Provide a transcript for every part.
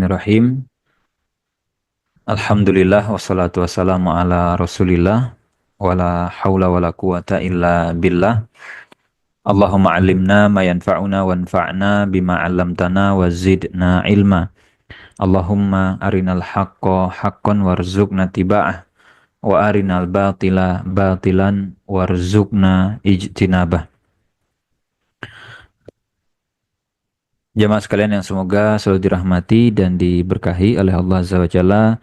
Bismillahirrahmanirrahim. Alhamdulillah wassalatu wassalamu ala Rasulillah wala haula wala quwata illa billah. Allahumma alimna ma yanfa'una wanfa'na bima 'allamtana wa zidna ilma. Allahumma arinal haqqo haqqan warzuqna tiba'ah wa arinal batila batilan warzuqna ijtinabah. Jamaah sekalian yang semoga selalu dirahmati dan diberkahi oleh Allah Azza wa Jalla.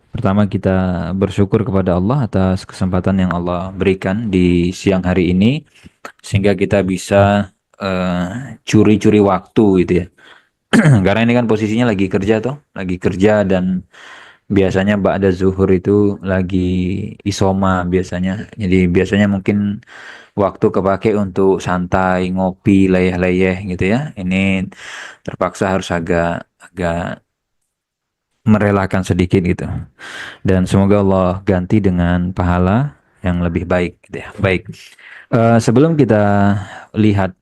Pertama kita bersyukur kepada Allah atas kesempatan yang Allah berikan di siang hari ini sehingga kita bisa curi-curi waktu gitu ya. Karena ini kan posisinya lagi kerja toh, lagi kerja dan biasanya ba'da zuhur itu lagi isoma biasanya. Jadi biasanya mungkin waktu kepake untuk santai, ngopi, leyeh-leyeh gitu ya. Ini terpaksa harus agak agak merelakan sedikit gitu. Dan semoga Allah ganti dengan pahala yang lebih baik gitu ya. Baik. Sebelum kita lihat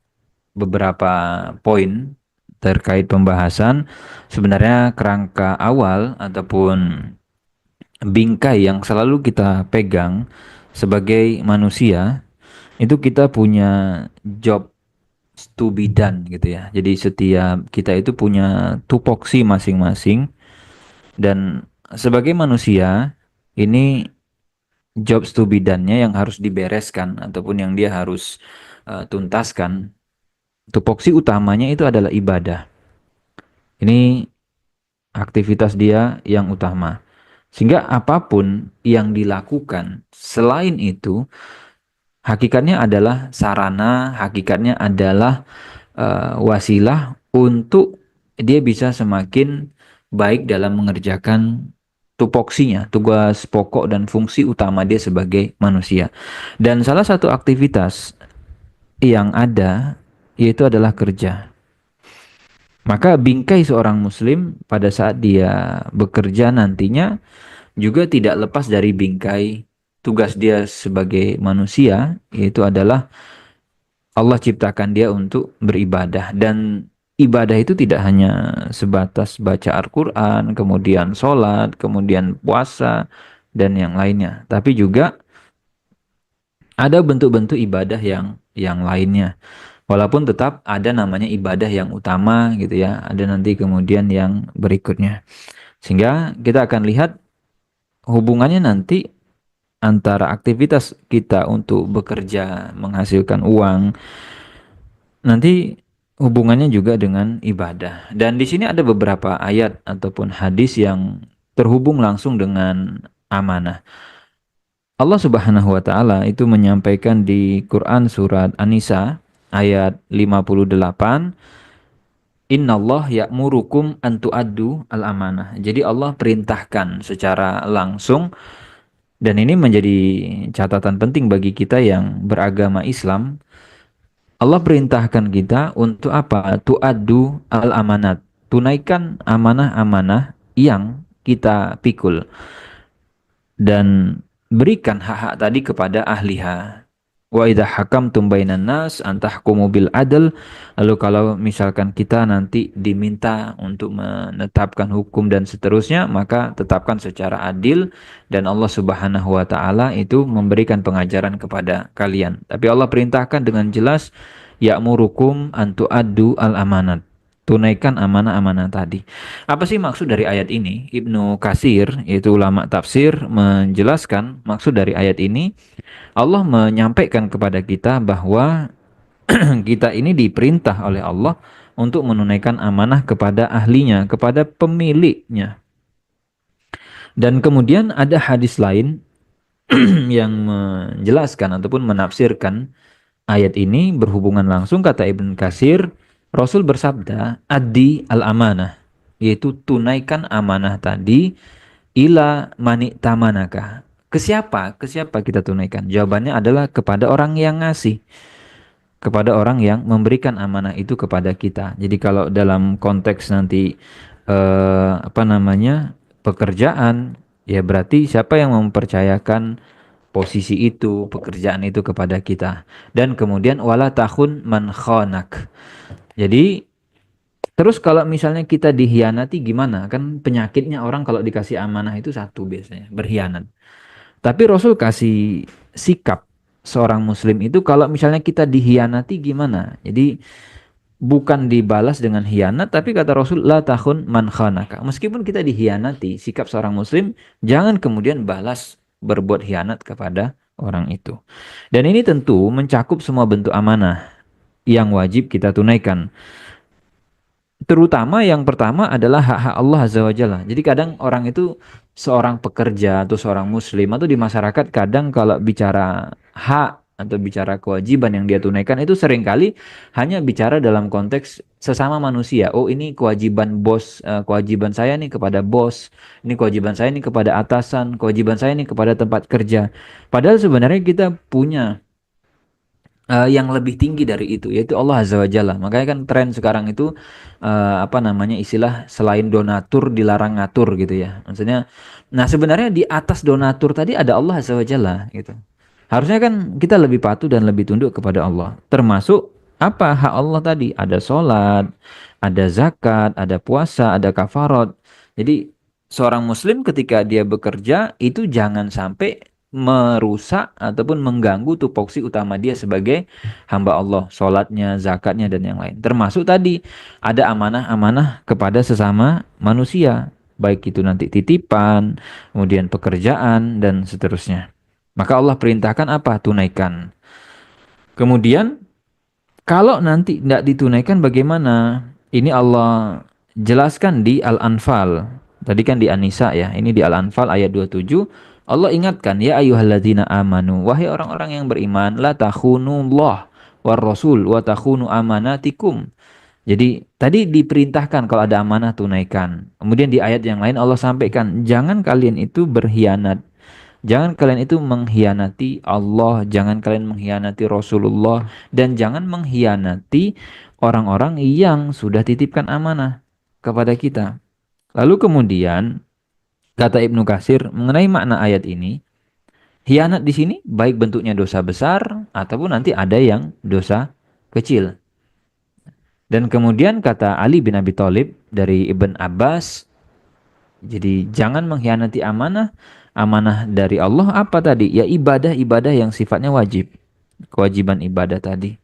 beberapa poin terkait pembahasan, sebenarnya kerangka awal ataupun bingkai yang selalu kita pegang sebagai manusia itu kita punya job to be done gitu ya. Jadi setiap kita itu punya tupoksi masing-masing dan sebagai manusia ini jobs to be done-nya yang harus dibereskan ataupun yang dia harus tuntaskan. Tupoksi utamanya itu adalah ibadah. Ini aktivitas dia yang utama. Sehingga apapun yang dilakukan selain itu, hakikatnya adalah sarana, hakikatnya adalah wasilah untuk dia bisa semakin baik dalam mengerjakan tupoksinya, tugas pokok dan fungsi utama dia sebagai manusia. Dan salah satu aktivitas yang ada yaitu adalah kerja. Maka bingkai seorang muslim pada saat dia bekerja nantinya juga tidak lepas dari bingkai tugas dia sebagai manusia, yaitu adalah Allah ciptakan dia untuk beribadah. Dan ibadah itu tidak hanya sebatas baca Al-Quran, kemudian sholat, kemudian puasa, dan yang lainnya. Tapi juga ada bentuk-bentuk ibadah yang lainnya. Walaupun tetap ada namanya ibadah yang utama gitu ya. Ada nanti kemudian yang berikutnya. Sehingga kita akan lihat hubungannya nanti antara aktivitas kita untuk bekerja, menghasilkan uang, nanti hubungannya juga dengan ibadah. Dan di sini ada beberapa ayat ataupun hadis yang terhubung langsung dengan amanah. Allah Subhanahu wa taala itu menyampaikan di Quran surat An-Nisa ayat 58, Innallah ya'murukum an tu'addu al-amanah. Jadi Allah perintahkan secara langsung dan ini menjadi catatan penting bagi kita yang beragama Islam. Allah perintahkan kita untuk apa? Tu'addu al-amanat. Tunaikan amanah-amanah yang kita pikul. Dan berikan hak-hak tadi kepada ahliha. Wa idza hakamtum bainan nas antahkumu bil adl. Lalu kalau misalkan kita nanti diminta untuk menetapkan hukum dan seterusnya, maka tetapkan secara adil dan Allah Subhanahu wa taala itu memberikan pengajaran kepada kalian. Tapi Allah perintahkan dengan jelas ya'murukum an tu'addu al amanat. Tunaikan amanah-amanah tadi. Apa sih maksud dari ayat ini? Ibnu Katsir, yaitu ulama tafsir, menjelaskan maksud dari ayat ini. Allah menyampaikan kepada kita bahwa kita ini diperintah oleh Allah untuk menunaikan amanah kepada ahlinya, kepada pemiliknya. Dan kemudian ada hadis lain yang menjelaskan ataupun menafsirkan ayat ini berhubungan langsung. Kata Ibn Katsir, Rasul bersabda, Addi al-amanah, yaitu tunaikan amanah tadi, ila mani tamanaka. Ke siapa? Ke siapa kita tunaikan? Jawabannya adalah kepada orang yang ngasih, kepada orang yang memberikan amanah itu kepada kita. Jadi kalau dalam konteks nanti apa namanya pekerjaan, ya berarti siapa yang mempercayakan posisi itu, pekerjaan itu kepada kita. Dan kemudian wala takhun man khanak. Jadi Terus kalau misalnya kita dikhianati gimana? Kan penyakitnya orang kalau dikasih amanah itu satu biasanya, berkhianat. Tapi Rasul kasih sikap seorang muslim itu kalau misalnya kita dikhianati gimana? Jadi bukan dibalas dengan khianat, tapi kata Rasul la takhun man khanaka. Meskipun kita dikhianati, sikap seorang muslim jangan kemudian balas berbuat khianat kepada orang itu. Dan ini tentu mencakup semua bentuk amanah yang wajib kita tunaikan. Terutama yang pertama adalah hak-hak Allah Azza wa Jalla. Jadi kadang orang itu seorang pekerja atau seorang muslim atau di masyarakat kadang kalau bicara hak atau bicara kewajiban yang dia tunaikan itu seringkali hanya bicara dalam konteks sesama manusia. Oh, ini kewajiban bos, kewajiban saya nih kepada bos, ini kewajiban saya nih kepada atasan, kewajiban saya nih kepada tempat kerja. Padahal sebenarnya kita punya yang lebih tinggi dari itu, yaitu Allah Azza wa Jalla. Makanya kan tren sekarang itu apa namanya, istilah selain donatur dilarang ngatur gitu ya. Maksudnya, nah sebenarnya di atas donatur tadi ada Allah Azza wa Jalla gitu. Harusnya kan kita lebih patuh dan lebih tunduk kepada Allah. Termasuk apa hak Allah tadi? Ada sholat, ada zakat, ada puasa, ada kafarat. Jadi seorang muslim ketika dia bekerja itu jangan sampai merusak ataupun mengganggu tupoksi utama dia sebagai hamba Allah, sholatnya, zakatnya, dan yang lain. Termasuk tadi ada amanah-amanah kepada sesama manusia, baik itu nanti titipan, kemudian pekerjaan, dan seterusnya. Maka Allah perintahkan apa? Tunaikan. Kemudian kalau nanti tidak ditunaikan bagaimana? Ini Allah jelaskan di Al-Anfal. Tadi kan di An-Nisa ya. Ini di Al-Anfal ayat 27. Allah ingatkan, ya ayyuhalladzina amanu, wahai orang-orang yang beriman, la takhunullah war rasul wa takhunu amanatikum. Jadi tadi diperintahkan kalau ada amanah tunaikan. Kemudian di ayat yang lain Allah sampaikan, jangan kalian itu berkhianat. Jangan kalian itu mengkhianati Allah, jangan kalian mengkhianati Rasulullah, dan jangan mengkhianati orang-orang yang sudah titipkan amanah kepada kita. Lalu kemudian kata Ibnu Katsir mengenai makna ayat ini, khianat di sini baik bentuknya dosa besar ataupun nanti ada yang dosa kecil. Dan kemudian kata Ali bin Abi Thalib dari Ibn Abbas, jadi jangan mengkhianati amanah. Amanah dari Allah apa tadi? Ya ibadah-ibadah yang sifatnya wajib. Kewajiban ibadah tadi.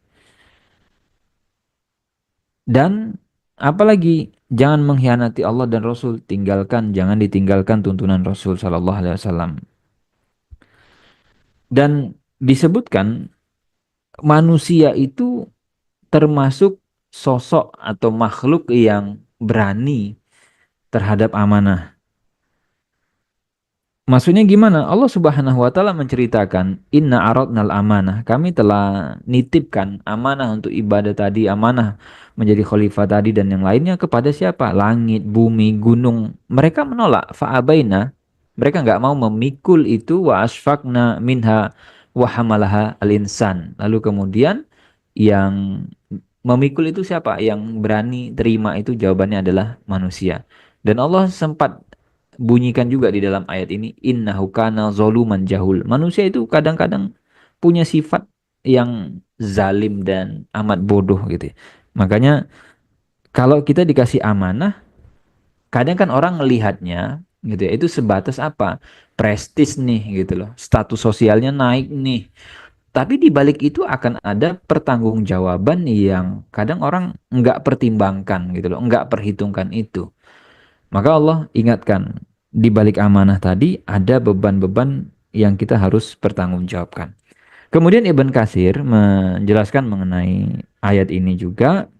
Dan apalagi jangan mengkhianati Allah dan Rasul. Jangan ditinggalkan tuntunan Rasul Sallallahu Alaihi Wasallam. Dan disebutkan manusia itu termasuk sosok atau makhluk yang berani terhadap amanah. Maksudnya gimana? Allah Subhanahu wa taala menceritakan, "Inna aradnal amanah." Kami telah nitipkan amanah untuk ibadah tadi, amanah menjadi khalifah tadi dan yang lainnya kepada siapa? Langit, bumi, gunung. Mereka menolak, fa'abaina. Mereka nggak mau memikul itu, wa asfaqna minha wa hamalaha al-insan. Lalu kemudian yang memikul itu siapa? Yang berani terima itu jawabannya adalah manusia. Dan Allah sempat bunyikan juga di dalam ayat ini, innahu kana zaluman jahul. Manusia itu kadang-kadang punya sifat yang zalim dan amat bodoh gitu ya. Makanya kalau kita dikasih amanah, kadang kan orang melihatnya gitu ya, itu sebatas apa? Prestis nih gitu loh. Status sosialnya naik nih. Tapi di balik itu akan ada pertanggungjawaban yang kadang orang nggak pertimbangkan gitu loh, nggak perhitungkan itu. Maka Allah ingatkan, di balik amanah tadi ada beban-beban yang kita harus pertanggungjawabkan. Kemudian Ibn Katsir menjelaskan mengenai ayat ini juga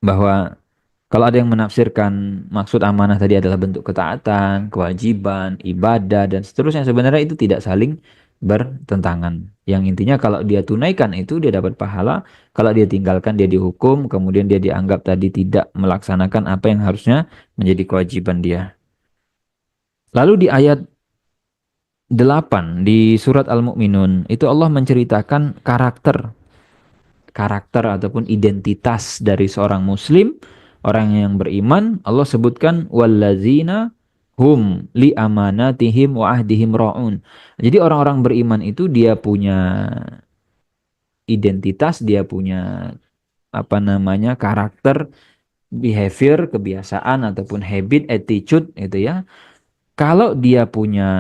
bahwa kalau ada yang menafsirkan maksud amanah tadi adalah bentuk ketaatan, kewajiban, ibadah, dan seterusnya, sebenarnya itu tidak saling bertentangan. Yang intinya kalau dia tunaikan itu dia dapat pahala, kalau dia tinggalkan dia dihukum, kemudian dia dianggap tadi tidak melaksanakan apa yang harusnya menjadi kewajiban dia. Lalu di ayat 8 di surat Al-Mu'minun itu Allah menceritakan karakter ataupun identitas dari seorang muslim, orang yang beriman. Allah sebutkan wallazina hum li amanatihim wa ahdihim raun. Jadi orang-orang beriman itu dia punya identitas, dia punya apa namanya karakter behavior, kebiasaan ataupun habit, attitude itu ya. Kalau dia punya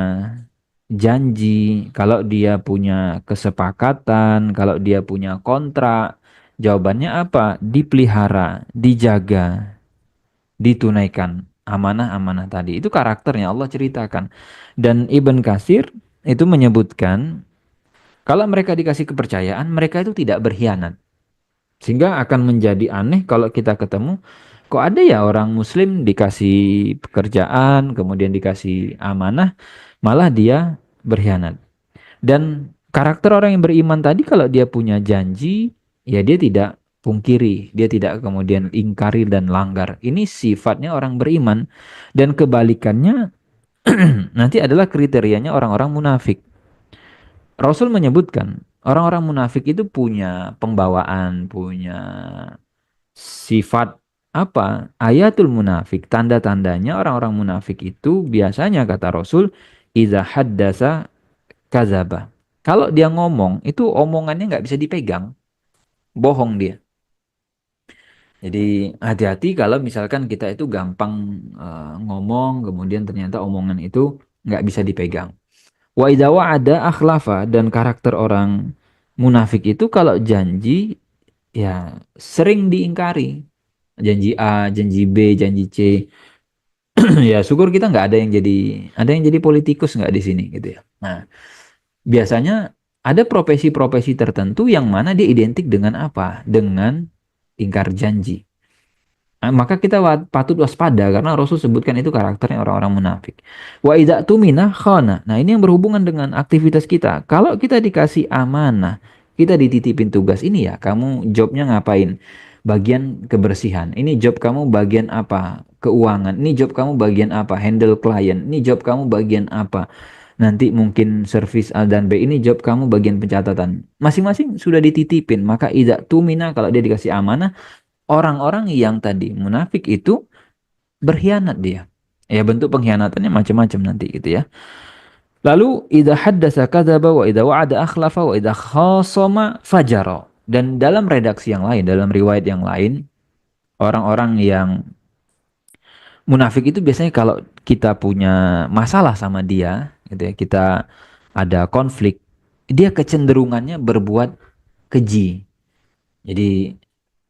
janji, kalau dia punya kesepakatan, kalau dia punya kontrak, jawabannya apa? Dipelihara, dijaga, ditunaikan amanah-amanah tadi. Itu karakternya Allah ceritakan. Dan Ibn Katsir itu menyebutkan kalau mereka dikasih kepercayaan, mereka itu tidak berkhianat. Sehingga akan menjadi aneh kalau kita ketemu, kok ada ya orang Muslim dikasih pekerjaan, kemudian dikasih amanah, malah dia berkhianat. Dan karakter orang yang beriman tadi kalau dia punya janji, ya dia tidak pungkiri, dia tidak kemudian ingkari dan langgar. Ini sifatnya orang beriman. Dan kebalikannya nanti adalah kriterianya orang-orang munafik. Rasul menyebutkan orang-orang munafik itu punya pembawaan, punya sifat apa? Ayatul munafik, tanda-tandanya orang-orang munafik itu biasanya kata Rasul, idza haddasa kazaba. Kalau dia ngomong, itu omongannya nggak bisa dipegang, bohong dia. Jadi hati-hati kalau misalkan kita itu gampang ngomong, kemudian ternyata omongan itu nggak bisa dipegang. Wa idza wa'ada akhlafa, dan karakter orang munafik itu kalau janji ya sering diingkari. Janji A, janji B, janji C. Ya syukur kita nggak ada yang jadi politikus nggak di sini gitu ya. Nah, biasanya ada profesi-profesi tertentu yang mana dia identik dengan apa? Dengan ingkar janji. Nah, maka kita patut waspada karena Rasul sebutkan itu karakternya orang-orang munafik. Wa idza tumina khana. Nah, ini yang berhubungan dengan aktivitas kita. Kalau kita dikasih amanah, kita dititipin tugas ini ya, kamu jobnya ngapain? Bagian kebersihan. Ini job kamu bagian apa? Keuangan. Ini job kamu bagian apa? Handle klien. Ini job kamu bagian apa? Nanti mungkin service A dan B, ini job kamu bagian pencatatan. Masing-masing sudah dititipin. Maka idza tumina, kalau dia dikasih amanah, orang-orang yang tadi munafik itu berkhianat dia. Ya bentuk pengkhianatannya macam-macam nanti gitu ya. Lalu idza haddasa kadzaba wa idza wa'ada akhlafa wa idza khasama fajara. Dan dalam redaksi yang lain, dalam riwayat yang lain, orang-orang yang munafik itu biasanya kalau kita punya masalah sama dia, gitu ya, kita ada konflik, dia kecenderungannya berbuat keji. Jadi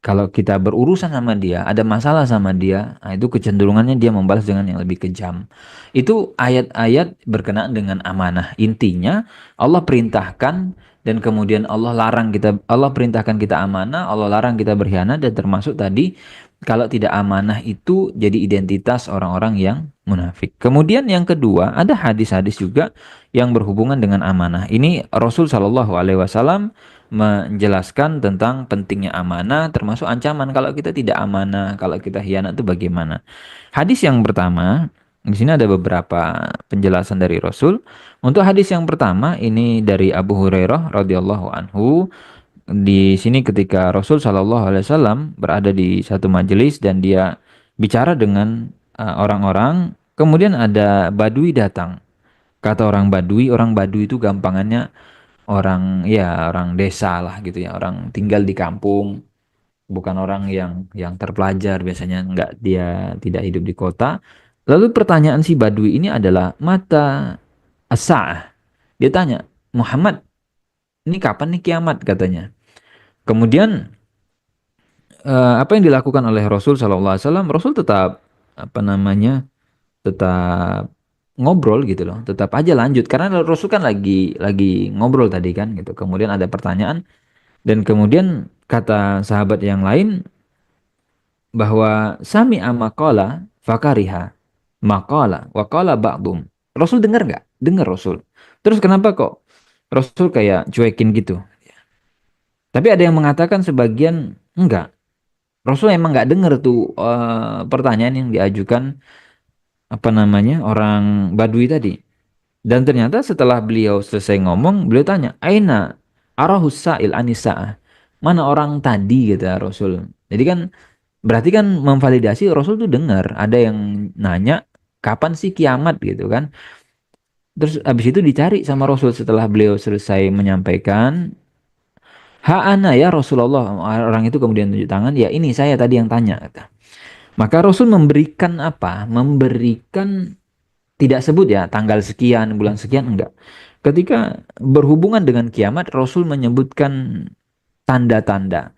kalau kita berurusan sama dia, ada masalah sama dia, nah itu kecenderungannya dia membalas dengan yang lebih kejam. Itu ayat-ayat berkenaan dengan amanah. Intinya Allah perintahkan dan kemudian Allah larang kita, Allah perintahkan kita amanah, Allah larang kita berkhianat, dan termasuk tadi kalau tidak amanah itu jadi identitas orang-orang yang munafik. Kemudian yang kedua, ada hadis-hadis juga yang berhubungan dengan amanah. Ini Rasul Shallallahu Alaihi Wasallam menjelaskan tentang pentingnya amanah, termasuk ancaman kalau kita tidak amanah, kalau kita khianat itu bagaimana. Hadis yang pertama, di sini ada beberapa penjelasan dari Rasul. Untuk hadis yang pertama ini dari Abu Hurairah radhiyallahu anhu. Di sini ketika Rasul Shallallahu Alaihi Wasallam berada di satu majelis dan dia bicara dengan orang-orang, kemudian ada Badui datang. Kata orang Badui itu gampangannya orang ya orang desa lah gitu ya, orang tinggal di kampung, bukan orang yang terpelajar, biasanya nggak, dia tidak hidup di kota. Lalu pertanyaan si Badui ini adalah mata as-sa'ah. Dia tanya, Muhammad, ini kapan nih kiamat katanya. Kemudian apa yang dilakukan oleh Rasul Shallallahu Alaihi Wasallam? Rasul tetap apa namanya, tetap ngobrol gitu loh, tetap aja lanjut karena Rasul kan lagi ngobrol tadi kan gitu. Kemudian ada pertanyaan. Dan kemudian kata sahabat yang lain bahwa sami amakola fakariha makola wakola ba'dum. Rasul dengar nggak? Dengar Rasul. Terus kenapa kok Rasul kayak cuekin gitu? Tapi ada yang mengatakan sebagian enggak. Rasul emang nggak dengar tuh pertanyaan yang diajukan apa namanya orang Badui tadi. Dan ternyata setelah beliau selesai ngomong, beliau tanya, Aina arahus sa'il anisa'ah. Mana orang tadi gitu Rasul. Jadi kan berarti kan memvalidasi Rasul tuh dengar ada yang nanya kapan sih kiamat gitu kan. Terus habis itu dicari sama Rasul setelah beliau selesai menyampaikan, Ha ana ya Rasulullah. Orang itu kemudian tunjuk tangan, ya ini saya tadi yang tanya kata. Maka Rasul memberikan apa? Memberikan, tidak sebut ya tanggal sekian, bulan sekian, enggak. Ketika berhubungan dengan kiamat, Rasul menyebutkan tanda-tanda.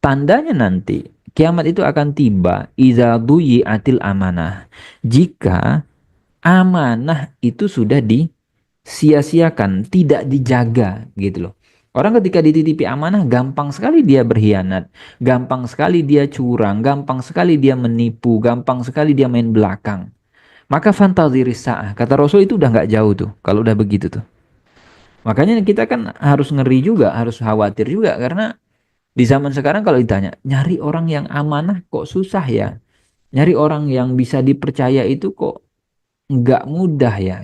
Tandanya nanti kiamat itu akan tiba iza atil amanah. Jika amanah itu sudah disia-siakan, tidak dijaga gitu loh. Orang ketika dititipi amanah gampang sekali dia berkhianat, gampang sekali dia curang, gampang sekali dia menipu, gampang sekali dia main belakang. Maka fantazir sa'ah, kata Rasul itu udah nggak jauh tuh kalau udah begitu tuh. Makanya kita kan harus ngeri juga, harus khawatir juga karena di zaman sekarang kalau ditanya, nyari orang yang amanah kok susah ya? Nyari orang yang bisa dipercaya itu kok nggak mudah ya?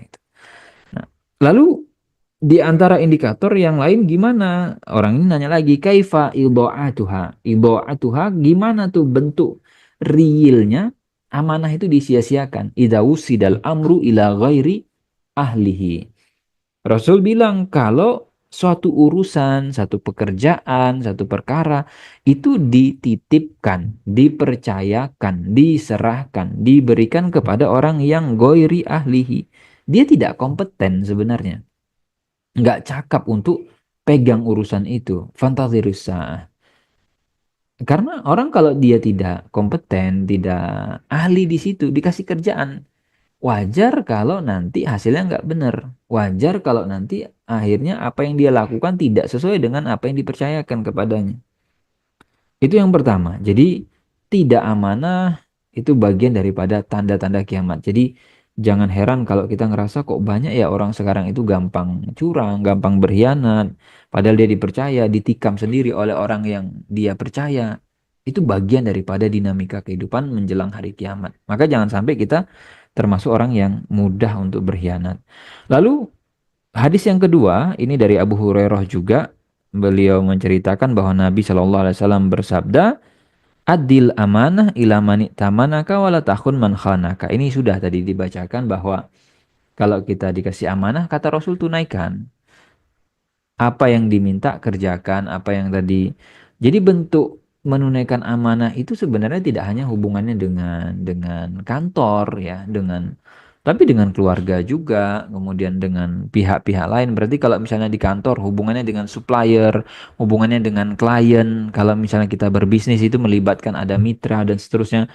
Nah, lalu di antara indikator yang lain gimana? Orang ini nanya lagi, kaifa idha'atuha? Idha'atuha gimana tuh bentuk realnya amanah itu disia-siakan? Idza wusidal amru ila ghairi ahlihi. Rasul bilang kalau suatu urusan, satu pekerjaan, satu perkara itu dititipkan, dipercayakan, diserahkan, diberikan kepada orang yang ghairi ahlihi. Dia tidak kompeten sebenarnya, nggak cakap untuk pegang urusan itu. Fantazirus sa'ah. Karena orang kalau dia tidak kompeten, tidak ahli di situ, dikasih kerjaan, wajar kalau nanti hasilnya nggak benar. Wajar kalau nanti akhirnya apa yang dia lakukan tidak sesuai dengan apa yang dipercayakan kepadanya. Itu yang pertama. Jadi tidak amanah itu bagian daripada tanda-tanda kiamat. Jadi jangan heran kalau kita ngerasa kok banyak ya orang sekarang itu gampang curang, gampang berkhianat. Padahal dia dipercaya, ditikam sendiri oleh orang yang dia percaya. Itu bagian daripada dinamika kehidupan menjelang hari kiamat. Maka jangan sampai kita termasuk orang yang mudah untuk berkhianat. Lalu hadis yang kedua, ini dari Abu Hurairah juga. Beliau menceritakan bahwa Nabi Shallallahu Alaihi Wasallam bersabda, adil amanah ila mani tamanaka wala takhun man khanaka. Ini sudah tadi dibacakan bahwa kalau kita dikasih amanah, kata Rasul tunaikan. Apa yang diminta kerjakan, apa yang tadi. Jadi bentuk menunaikan amanah itu sebenarnya tidak hanya hubungannya dengan kantor ya, tapi dengan keluarga juga, kemudian dengan pihak-pihak lain. Berarti kalau misalnya di kantor hubungannya dengan supplier, hubungannya dengan klien, kalau misalnya kita berbisnis itu melibatkan ada mitra dan seterusnya.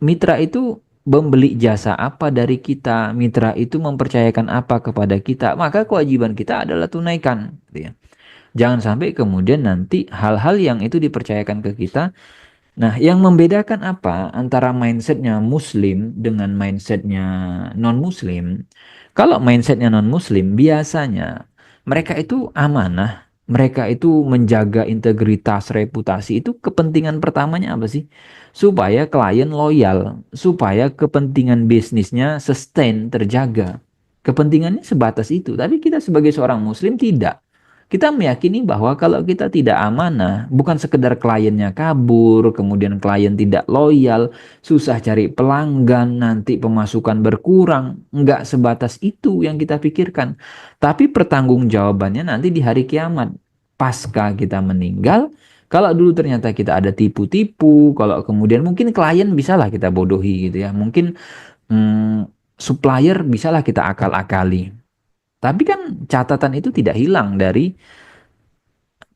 Mitra itu membeli jasa apa dari kita, mitra itu mempercayakan apa kepada kita, maka kewajiban kita adalah tunaikan, gitu ya. Jangan sampai kemudian nanti hal-hal yang itu dipercayakan ke kita. Nah, yang membedakan apa antara mindsetnya Muslim dengan mindsetnya non-Muslim? Kalau mindsetnya non-Muslim, biasanya mereka itu amanah, mereka itu menjaga integritas, reputasi, itu kepentingan pertamanya apa sih? Supaya klien loyal, supaya kepentingan bisnisnya sustain, terjaga. Kepentingannya sebatas itu. Tapi kita sebagai seorang Muslim tidak. Kita meyakini bahwa kalau kita tidak amanah, bukan sekedar kliennya kabur, kemudian klien tidak loyal, susah cari pelanggan, nanti pemasukan berkurang. Enggak sebatas itu yang kita pikirkan. Tapi pertanggungjawabannya nanti di hari kiamat. Pasca kita meninggal, kalau dulu ternyata kita ada tipu-tipu, kalau kemudian mungkin klien bisalah kita bodohi gitu ya. Mungkin supplier bisalah kita akal-akali. Tapi kan catatan itu tidak hilang dari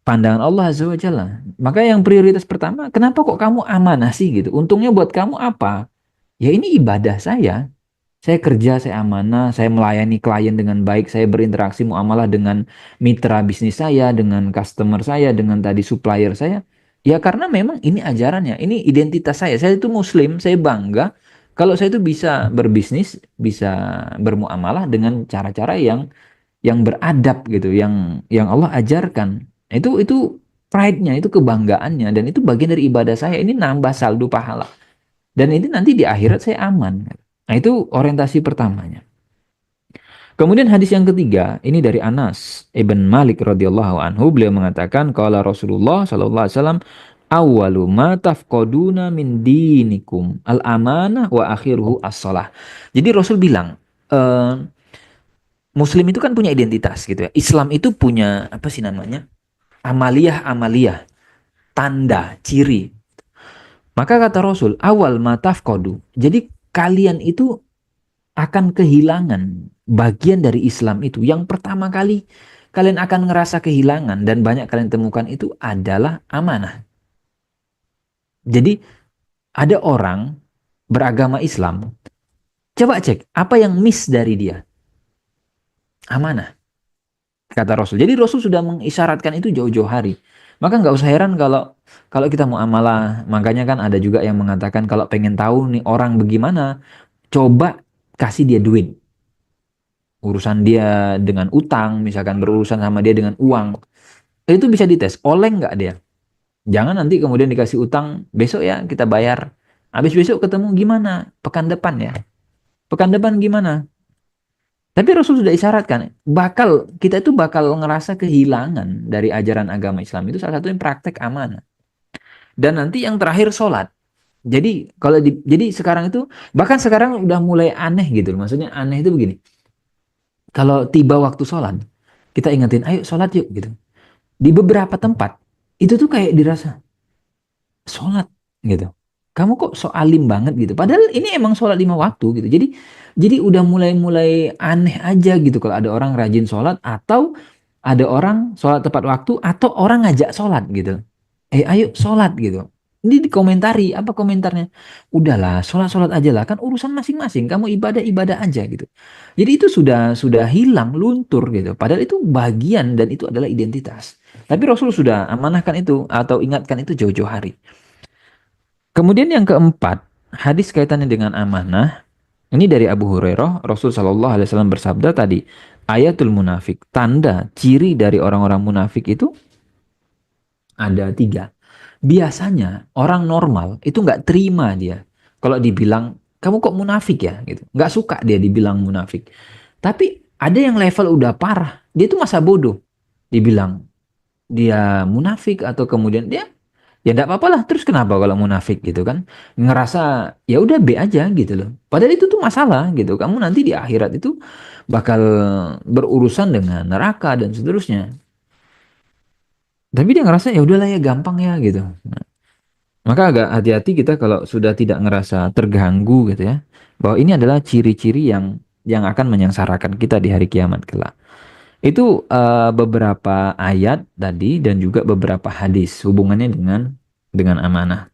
pandangan Allah Azza wa Jalla. Maka yang prioritas pertama, kenapa kok kamu amanah sih gitu? Untungnya buat kamu apa? Ya ini ibadah saya. Saya kerja, saya amanah, saya melayani klien dengan baik, saya berinteraksi muamalah dengan mitra bisnis saya, dengan customer saya, dengan tadi supplier saya. Ya karena memang ini ajarannya, ini identitas saya. Saya itu muslim, saya bangga kalau saya itu bisa berbisnis, bisa bermuamalah dengan cara-cara yang beradab gitu, yang Allah ajarkan. Itu pride-nya, itu kebanggaannya dan itu bagian dari ibadah saya. Ini nambah saldo pahala. Dan ini nanti di akhirat saya aman. Nah, itu orientasi pertamanya. Kemudian hadis yang ketiga, ini dari Anas Ibn Malik radhiyallahu anhu, beliau mengatakan qala Rasulullah sallallahu alaihi wasallam awwalu ma tafqaduna min dinikum al-amanah wa akhiruhu as-shalah. Jadi Rasul bilang, Muslim itu kan punya identitas gitu ya. Islam itu punya apa sih namanya? Amaliyah-amaliyah, tanda, ciri. Maka kata Rasul, awal mataf kodu. Jadi kalian itu akan kehilangan bagian dari Islam itu. Yang pertama kali kalian akan ngerasa kehilangan dan banyak kalian temukan itu adalah amanah. Jadi ada orang beragama Islam, coba cek apa yang miss dari dia. Amanah, kata Rasul. Jadi Rasul sudah mengisyaratkan itu jauh-jauh hari. Maka nggak usah heran kalau kalau kita mau amalah. Makanya kan ada juga yang mengatakan kalau pengen tahu nih orang bagaimana, coba kasih dia duit. Urusan dia dengan utang, misalkan berurusan sama dia dengan uang, itu bisa dites. Oleh nggak dia? Jangan nanti kemudian dikasih utang, besok ya kita bayar. Habis besok ketemu gimana? Pekan depan ya. Pekan depan gimana? Tapi Rasul sudah isyaratkan, kita itu bakal ngerasa kehilangan dari ajaran agama Islam itu salah satunya praktek amanah. Dan nanti yang terakhir sholat. Jadi sekarang itu bahkan sekarang udah mulai aneh gitu loh. Maksudnya aneh itu begini. Kalau tiba waktu sholat, kita ingetin, ayo sholat yuk gitu. Di beberapa tempat itu tuh kayak dirasa sholat gitu. Kamu kok so alim banget gitu. Padahal ini emang sholat 5 waktu gitu. Jadi udah mulai-mulai aneh aja gitu kalau ada orang rajin sholat atau ada orang sholat tepat waktu atau orang ngajak sholat gitu. Ayo sholat gitu. Ini dikomentari, apa komentarnya? Udahlah, sholat-sholat aja lah. Kan urusan masing-masing. Kamu ibadah-ibadah aja gitu. Jadi itu sudah hilang, luntur gitu. Padahal itu bagian dan itu adalah identitas. Tapi Rasul sudah amanahkan itu atau ingatkan itu jauh-jauh hari. Kemudian yang keempat, hadis kaitannya dengan amanah. Ini dari Abu Hurairah, Rasul Shallallahu Alaihi Wasallam bersabda tadi, ayatul munafik, tanda ciri dari orang-orang munafik itu ada 3. Biasanya orang normal itu nggak terima dia kalau dibilang kamu kok munafik ya gitu, nggak suka dia dibilang munafik. Tapi ada yang level udah parah, dia tuh masa bodoh dibilang dia munafik atau kemudian dia ya enggak apa-apa lah. Terus kenapa kalau munafik gitu kan? Ngerasa ya udah B aja gitu loh. Padahal itu tuh masalah gitu. Kamu nanti di akhirat itu bakal berurusan dengan neraka dan seterusnya. Tapi dia ngerasa ya udahlah ya gampang ya gitu. Nah, maka agak hati-hati kita kalau sudah tidak ngerasa terganggu gitu ya. Bahwa ini adalah ciri-ciri yang akan menyengsarakan kita di hari kiamat kelak. Itu beberapa ayat tadi dan juga beberapa hadis hubungannya dengan amanah.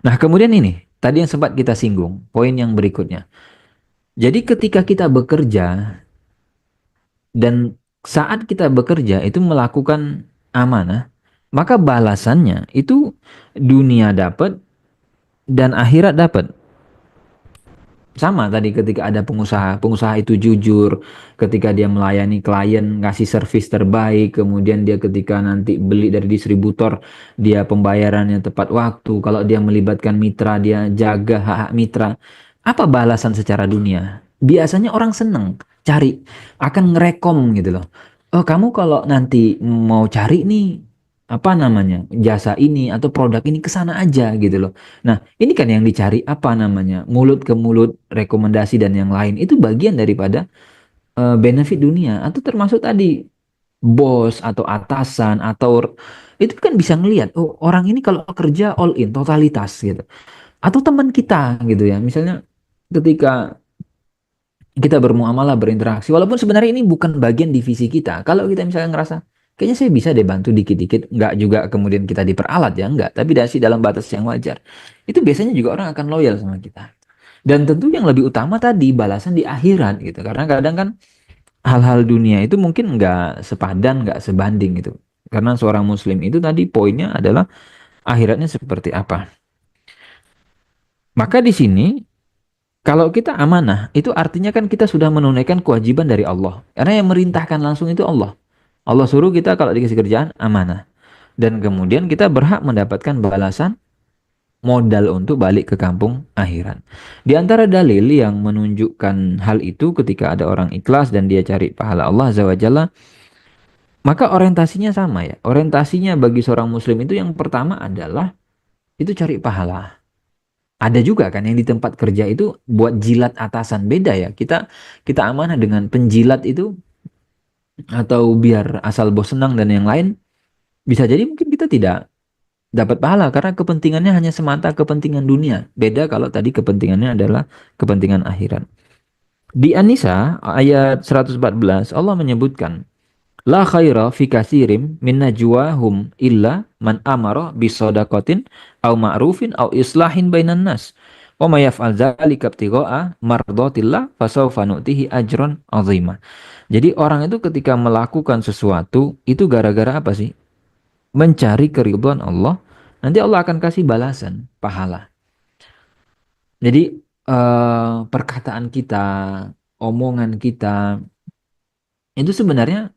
Nah, kemudian ini, tadi yang sempat kita singgung, poin yang berikutnya. Jadi ketika kita bekerja dan saat kita bekerja itu melakukan amanah, maka balasannya itu dunia dapat dan akhirat dapat. Sama tadi ketika ada pengusaha itu jujur, ketika dia melayani klien, ngasih servis terbaik, kemudian dia ketika nanti beli dari distributor, dia pembayarannya tepat waktu, kalau dia melibatkan mitra, dia jaga hak-hak mitra. Apa balasan secara dunia? Biasanya orang seneng cari, akan ngerekom gitu loh. Oh, kamu kalau nanti mau cari nih apa namanya jasa ini atau produk ini ke sana aja gitu loh. Nah, ini kan yang dicari apa namanya mulut ke mulut, rekomendasi dan yang lain itu bagian daripada benefit dunia atau termasuk tadi bos atau atasan atau itu kan bisa ngelihat oh orang ini kalau kerja all in totalitas gitu. Atau teman kita gitu ya. Misalnya ketika kita bermuamalah, berinteraksi, walaupun sebenarnya ini bukan bagian divisi kita. Kalau kita misalnya ngerasa, kayaknya saya bisa deh bantu dikit-dikit, nggak juga kemudian kita diperalat ya, nggak. Tapi masih dalam batas yang wajar. Itu biasanya juga orang akan loyal sama kita. Dan tentu yang lebih utama tadi, balasan di akhirat gitu. Karena kadang kan hal-hal dunia itu mungkin nggak sepadan, nggak sebanding gitu. Karena seorang muslim itu tadi poinnya adalah akhiratnya seperti apa. Maka di sini kalau kita amanah, itu artinya kan kita sudah menunaikan kewajiban dari Allah. Karena yang merintahkan langsung itu Allah. Allah suruh kita kalau dikasih kerjaan, amanah. Dan kemudian kita berhak mendapatkan balasan modal untuk balik ke kampung akhirat. Di antara dalil yang menunjukkan hal itu ketika ada orang ikhlas dan dia cari pahala Allah Azza wa Jalla, maka orientasinya sama ya. Orientasinya bagi seorang muslim itu yang pertama adalah itu cari pahala. Ada juga kan yang di tempat kerja itu buat jilat atasan beda ya. Kita amanah dengan penjilat itu atau biar asal bos senang dan yang lain bisa jadi mungkin kita tidak dapat pahala karena kepentingannya hanya semata kepentingan dunia. Beda kalau tadi kepentingannya adalah kepentingan akhirat. Di An-Nisa ayat 114 Allah menyebutkan la khaira fi katsirim min najwahum illa man amara bisadaqatin au ma'rufin au islahin bainan nas. Wa may yaf'al dzalika ibtigha'a mardatillah fasawfa nu'tihi ajran 'azima. Jadi orang itu ketika melakukan sesuatu itu gara-gara apa sih? Mencari keridhaan Allah, nanti Allah akan kasih balasan, pahala. Jadi perkataan kita, omongan kita itu sebenarnya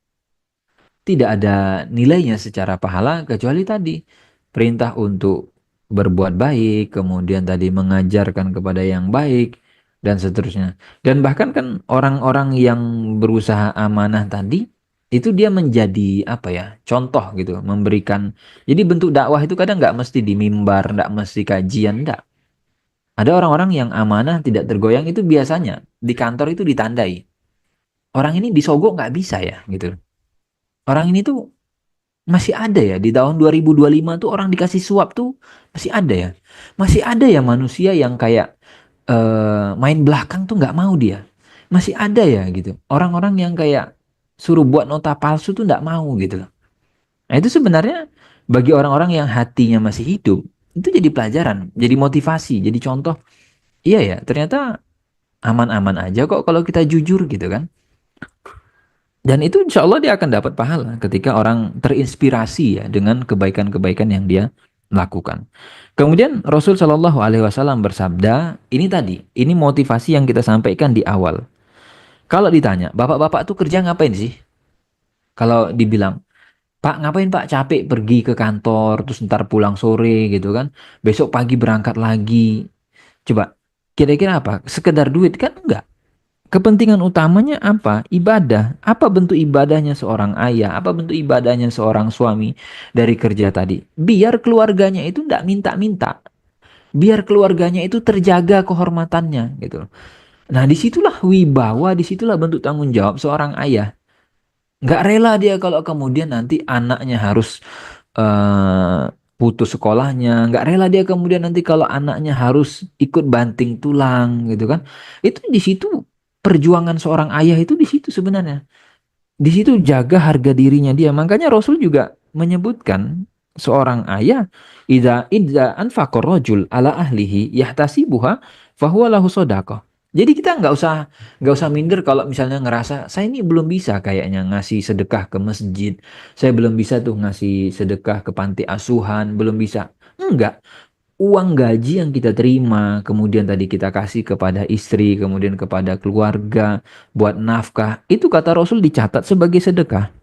tidak ada nilainya secara pahala kecuali tadi perintah untuk berbuat baik, kemudian tadi mengajarkan kepada yang baik dan seterusnya. Dan bahkan kan orang-orang yang berusaha amanah tadi itu dia menjadi apa ya? Contoh gitu, memberikan. Jadi bentuk dakwah itu kadang nggak mesti di mimbar, nggak mesti kajian, nggak. Ada orang-orang yang amanah tidak tergoyang itu biasanya di kantor itu ditandai. Orang ini disogok nggak bisa ya gitu. Orang ini tuh masih ada ya di tahun 2025 tuh orang dikasih suap tuh masih ada ya. Masih ada ya manusia yang kayak main belakang tuh nggak mau dia. Masih ada ya gitu. Orang-orang yang kayak suruh buat nota palsu tuh nggak mau gitu loh. Nah itu sebenarnya bagi orang-orang yang hatinya masih hidup itu jadi pelajaran, jadi motivasi, jadi contoh. Iya ya, ternyata aman-aman aja kok kalau kita jujur gitu kan. Dan itu insya Allah dia akan dapat pahala ketika orang terinspirasi ya dengan kebaikan-kebaikan yang dia lakukan. Kemudian Rasul Shallallahu Alaihi Wasallam bersabda, ini tadi, ini motivasi yang kita sampaikan di awal. Kalau ditanya, bapak-bapak tuh kerja ngapain sih? Kalau dibilang, Pak ngapain Pak capek pergi ke kantor, terus ntar pulang sore gitu kan, besok pagi berangkat lagi. Coba, kira-kira apa? Sekedar duit kan enggak? Kepentingan utamanya apa? Ibadah. Apa bentuk ibadahnya seorang ayah? Apa bentuk ibadahnya seorang suami dari kerja tadi? Biar keluarganya itu tidak minta-minta. Biar keluarganya itu terjaga kehormatannya gitu. Nah, disitulah wibawa, disitulah bentuk tanggung jawab seorang ayah. Nggak rela dia kalau kemudian nanti anaknya harus eh, putus sekolahnya. Nggak rela dia kemudian nanti kalau anaknya harus ikut banting tulang gitu kan. Itu di situ perjuangan seorang ayah itu di situ sebenarnya. Di situ jaga harga dirinya dia. Makanya Rasul juga menyebutkan seorang ayah idza anfaqar rajul ala ahlihi yahtasibuha fahuwa lahu shadaqah. Jadi kita nggak usah minder kalau misalnya ngerasa saya ini belum bisa kayaknya ngasih sedekah ke masjid, saya belum bisa tuh ngasih sedekah ke panti asuhan, belum bisa. Enggak, uang gaji yang kita terima, kemudian tadi kita kasih kepada istri, kemudian kepada keluarga, buat nafkah, itu kata Rasul dicatat sebagai sedekah.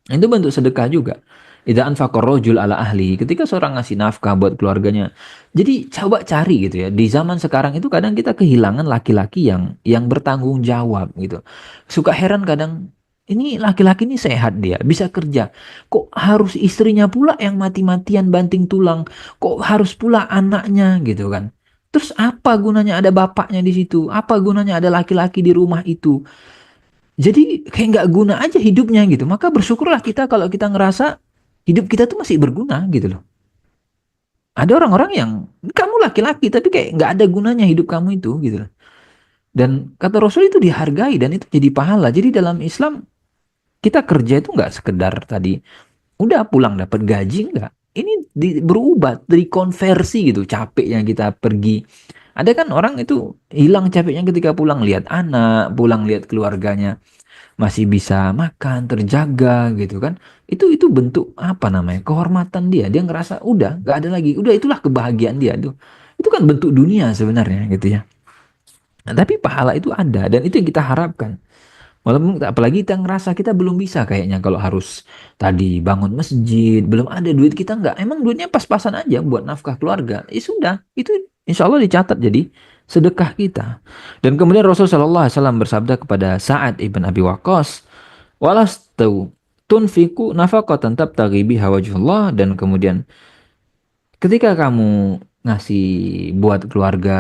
Itu bentuk sedekah juga. Idza anfaqar rajul ala ahli, ketika seorang ngasih nafkah buat keluarganya. Jadi coba cari gitu ya. Di zaman sekarang itu kadang kita kehilangan laki-laki yang bertanggung jawab gitu. Suka heran kadang ini laki-laki ini sehat dia, bisa kerja. Kok harus istrinya pula yang mati-matian banting tulang? Kok harus pula anaknya gitu kan? Terus apa gunanya ada bapaknya di situ? Apa gunanya ada laki-laki di rumah itu? Jadi kayak nggak guna aja hidupnya gitu. Maka bersyukurlah kita kalau kita ngerasa hidup kita tuh masih berguna gitu loh. Ada orang-orang yang kamu laki-laki tapi kayak nggak ada gunanya hidup kamu itu gitu loh. Dan kata Rasul itu dihargai dan itu jadi pahala. Jadi dalam Islam kita kerja itu nggak sekedar tadi udah pulang dapat gaji nggak. Ini berubah dari konversi gitu capeknya kita pergi. Ada kan orang itu hilang capeknya ketika pulang lihat anak, pulang lihat keluarganya masih bisa makan, terjaga gitu kan. Itu bentuk apa namanya? Kehormatan dia. Dia ngerasa udah gak ada lagi. Udah itulah kebahagiaan dia tuh. Itu kan bentuk dunia sebenarnya gitu ya. Nah, tapi pahala itu ada dan itu yang kita harapkan. Walaupun apalagi kita ngerasa kita belum bisa kayaknya kalau harus tadi bangun masjid, belum ada duit kita nggak. Emang duitnya pas-pasan aja buat nafkah keluarga. Ya sudah, itu insya Allah dicatat jadi sedekah kita. Dan kemudian Rasulullah SAW bersabda kepada Sa'ad ibn Abi Waqqas, walastu tunfiku nafaqatan tabtaghi biha wajhullah, dan kemudian ketika kamu ngasih buat keluarga,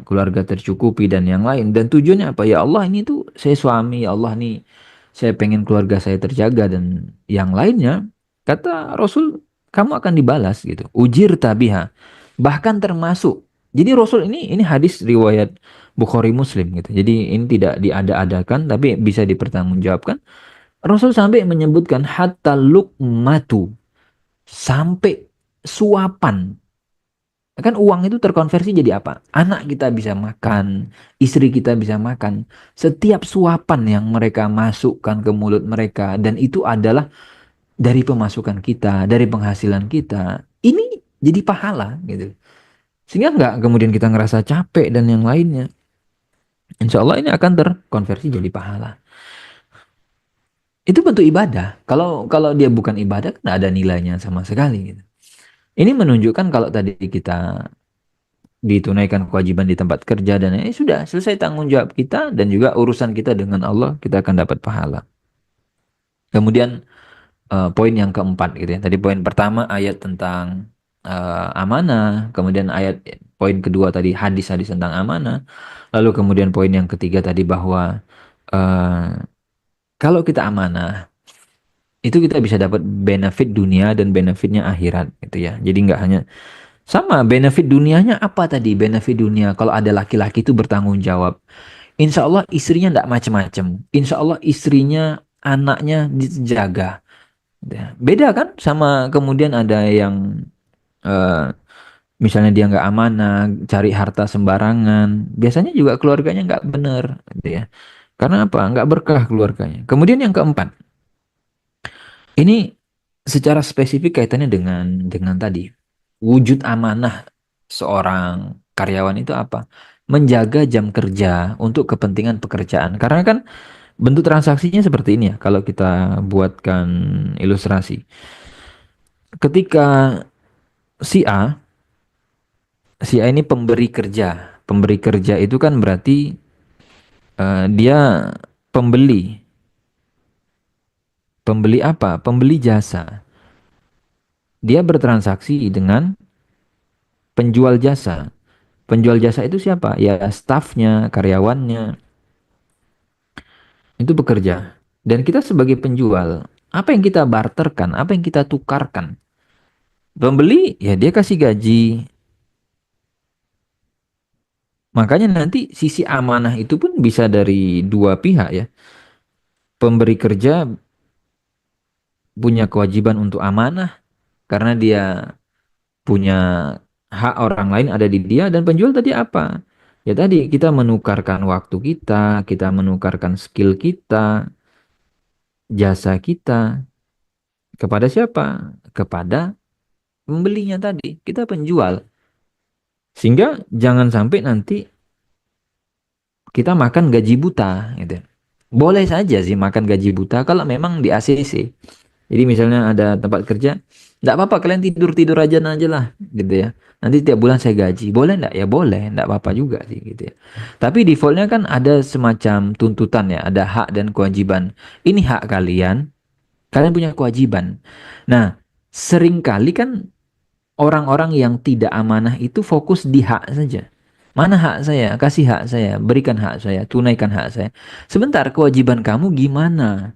keluarga tercukupi dan yang lain, dan tujuannya apa? Ya Allah ini tuh saya suami, ya Allah nih saya pengen keluarga saya terjaga dan yang lainnya. Kata Rasul, kamu akan dibalas gitu. Ujir tabiha. Bahkan termasuk. Jadi Rasul ini hadis riwayat Bukhari Muslim gitu. Jadi ini tidak diada-adakan tapi bisa dipertanggungjawabkan. Rasul sampai menyebutkan hatta luqmatu, sampai suapan. Kan uang itu terkonversi jadi apa? Anak kita bisa makan, istri kita bisa makan. Setiap suapan yang mereka masukkan ke mulut mereka dan itu adalah dari pemasukan kita, dari penghasilan kita. Ini jadi pahala gitu. Sehingga nggak kemudian kita ngerasa capek dan yang lainnya. Insya Allah ini akan terkonversi jadi pahala. Itu bentuk ibadah. Kalau kalau dia bukan ibadah, kan nggak ada nilainya sama sekali gitu. Ini menunjukkan kalau tadi kita ditunaikan kewajiban di tempat kerja dan ini sudah selesai tanggung jawab kita dan juga urusan kita dengan Allah, kita akan dapat pahala. Kemudian poin yang keempat gitu ya. Tadi poin pertama ayat tentang amanah, kemudian poin kedua tadi hadis-hadis tentang amanah. Lalu kemudian poin yang ketiga tadi bahwa eh, kalau kita amanah itu kita bisa dapat benefit dunia dan benefitnya akhirat gitu ya. Jadi nggak hanya sama benefit dunianya apa tadi? Benefit dunia kalau ada laki-laki itu bertanggung jawab. Insya Allah istrinya nggak macem-macem. Insya Allah istrinya, anaknya dijaga. Ya. Beda kan sama kemudian ada yang eh, misalnya dia nggak amanah, cari harta sembarangan. Biasanya juga keluarganya nggak bener, gitu ya. Karena apa? Nggak berkah keluarganya. Kemudian yang keempat, ini secara spesifik kaitannya dengan tadi wujud amanah seorang karyawan itu apa? Menjaga jam kerja untuk kepentingan pekerjaan. Karena kan bentuk transaksinya seperti ini ya. Kalau kita buatkan ilustrasi, ketika si A, si A ini pemberi kerja. Pemberi kerja itu kan berarti dia pembeli. Pembeli apa? Pembeli jasa. Dia bertransaksi dengan penjual jasa. Penjual jasa itu siapa? Ya stafnya, karyawannya, itu bekerja. Dan kita sebagai penjual, apa yang kita barterkan? Apa yang kita tukarkan? Pembeli, ya dia kasih gaji. Makanya nanti sisi amanah itu pun bisa dari dua pihak ya. Pemberi kerja punya kewajiban untuk amanah karena dia punya hak orang lain ada di dia dan penjual tadi apa? Ya tadi kita menukarkan waktu kita menukarkan skill kita, jasa kita kepada siapa? Kepada pembelinya tadi. Kita penjual. Sehingga jangan sampai nanti kita makan gaji buta gitu. Boleh saja sih makan gaji buta kalau memang di ACC. Jadi misalnya ada tempat kerja, enggak apa-apa kalian tidur-tidur aja lah gitu ya. Nanti tiap bulan saya gaji. Boleh enggak? Ya boleh, enggak apa-apa juga sih gitu ya. Tapi defaultnya kan ada semacam tuntutan ya, ada hak dan kewajiban. Ini hak kalian, kalian punya kewajiban. Nah, seringkali kan orang-orang yang tidak amanah itu fokus di hak saja. Mana hak saya? Kasih hak saya, berikan hak saya, tunaikan hak saya. Sebentar, kewajiban kamu gimana?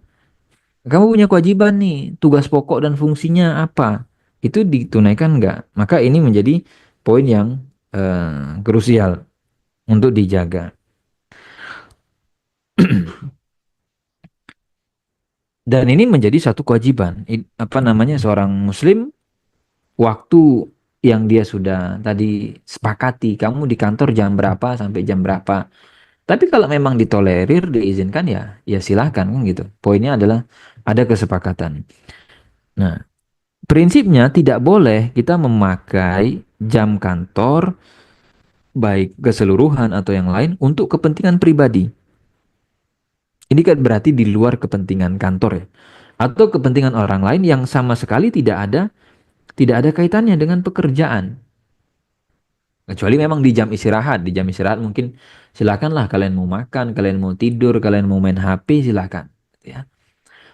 Kamu punya kewajiban nih, tugas pokok dan fungsinya apa? Itu ditunaikan nggak? Maka ini menjadi poin yang krusial untuk dijaga. Dan ini menjadi satu kewajiban. Apa namanya seorang Muslim waktu yang dia sudah tadi sepakati, kamu di kantor jam berapa sampai jam berapa. Tapi kalau memang ditolerir, diizinkan ya, ya silahkan kan gitu. Poinnya adalah ada kesepakatan. Nah, prinsipnya tidak boleh kita memakai jam kantor baik keseluruhan atau yang lain untuk kepentingan pribadi. Ini kan berarti di luar kepentingan kantor ya. Atau kepentingan orang lain yang sama sekali tidak ada kaitannya dengan pekerjaan. Kecuali memang di jam istirahat. Di jam istirahat mungkin silakanlah kalian mau makan, kalian mau tidur, kalian mau main HP silakan. Ya.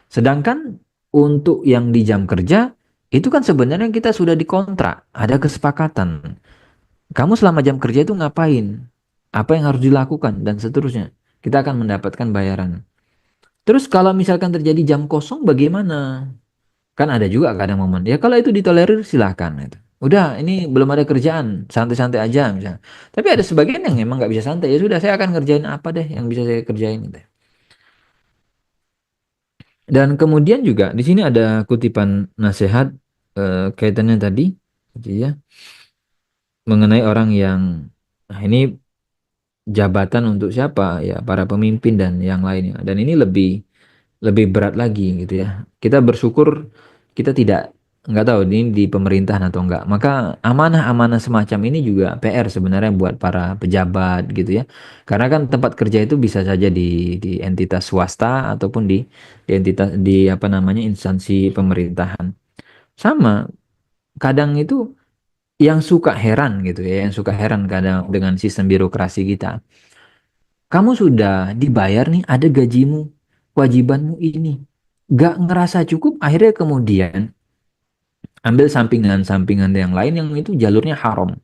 Sedangkan untuk yang di jam kerja itu kan sebenarnya kita sudah dikontrak, ada kesepakatan. Kamu selama jam kerja itu ngapain? Apa yang harus dilakukan dan seterusnya. Kita akan mendapatkan bayaran. Terus kalau misalkan terjadi jam kosong bagaimana? Kan ada juga kadang momen. Ya kalau itu ditolerir silahkan. Gitu. Udah, ini belum ada kerjaan, santai-santai aja misalnya. Tapi ada sebagian yang emang nggak bisa santai. Ya sudah, saya akan ngerjain apa deh yang bisa saya kerjain. Gitu. Dan kemudian juga di sini ada kutipan nasihat kaitannya tadi, gitu ya, mengenai orang yang, nah ini jabatan untuk siapa ya, para pemimpin dan yang lainnya. Dan ini lebih lebih berat lagi gitu ya. Kita bersyukur kita tidak, nggak tahu ini di pemerintahan atau enggak. Maka amanah-amanah semacam ini juga PR sebenarnya buat para pejabat gitu ya. Karena kan tempat kerja itu bisa saja di entitas swasta ataupun di entitas di apa namanya instansi pemerintahan. Sama, kadang itu yang suka heran gitu ya, yang suka heran kadang dengan sistem birokrasi kita. Kamu sudah dibayar nih, ada gajimu, kewajibanmu ini. Gak ngerasa cukup, akhirnya kemudian ambil sampingan-sampingan yang lain yang itu jalurnya haram.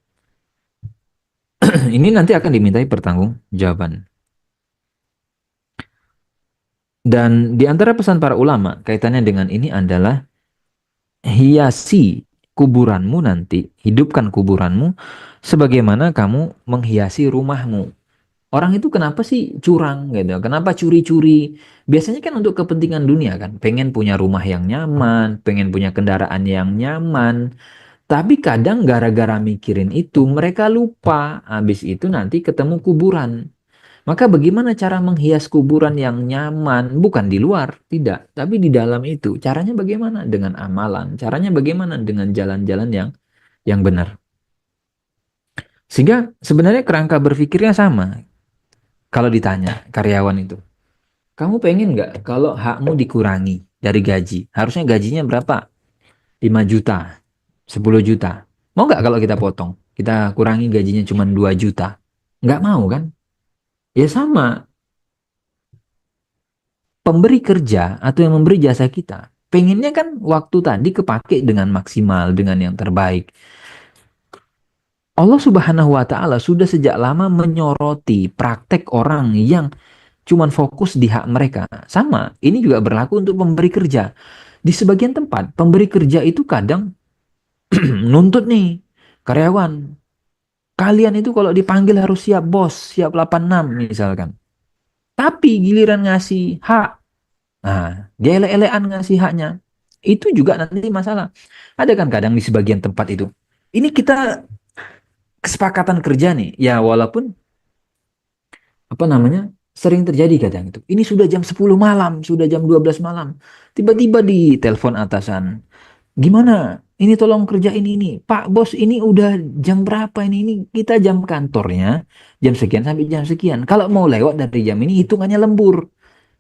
Ini nanti akan dimintai pertanggungjawaban. Dan di antara pesan para ulama kaitannya dengan ini adalah hiasi kuburanmu nanti, hidupkan kuburanmu sebagaimana kamu menghiasi rumahmu. Orang itu kenapa sih curang gitu? Kenapa curi-curi? Biasanya kan untuk kepentingan dunia kan, pengen punya rumah yang nyaman, pengen punya kendaraan yang nyaman. Tapi kadang gara-gara mikirin itu mereka lupa. Habis itu nanti ketemu kuburan. Maka bagaimana cara menghias kuburan yang nyaman? Bukan di luar, tidak. Tapi di dalam itu. Caranya bagaimana? Dengan amalan. Caranya bagaimana? Dengan jalan-jalan yang benar. Sehingga sebenarnya kerangka berpikirnya sama. Kalau ditanya karyawan itu. Kamu pengen nggak kalau hakmu dikurangi dari gaji? Harusnya gajinya berapa? 5 juta, 10 juta. Mau nggak kalau kita potong? Kita kurangi gajinya cuma 2 juta. Nggak mau kan? Ya sama, pemberi kerja atau yang memberi jasa kita. Pengennya kan waktu tadi kepake dengan maksimal, dengan yang terbaik. Allah Subhanahu wa Ta'ala sudah sejak lama menyoroti praktek orang yang cuman fokus di hak mereka. Sama, ini juga berlaku untuk pemberi kerja. Di sebagian tempat, pemberi kerja itu kadang nuntut nih karyawan. Kalian itu kalau dipanggil harus siap bos, siap 86 misalkan. Tapi giliran ngasih hak, nah dia ele-elean ngasih haknya. Itu juga nanti masalah. Ada kan kadang di sebagian tempat itu. Ini kita kesepakatan kerja nih. Ya walaupun apa namanya sering terjadi kadang itu. Ini sudah jam 10 malam, sudah jam 12 malam. Tiba-tiba di telepon atasan. Gimana? Ini tolong kerjain ini. Pak bos ini udah jam berapa ini? Ini kita jam kantornya jam sekian sampai jam sekian. Kalau mau lewat dari jam ini hitungannya lembur.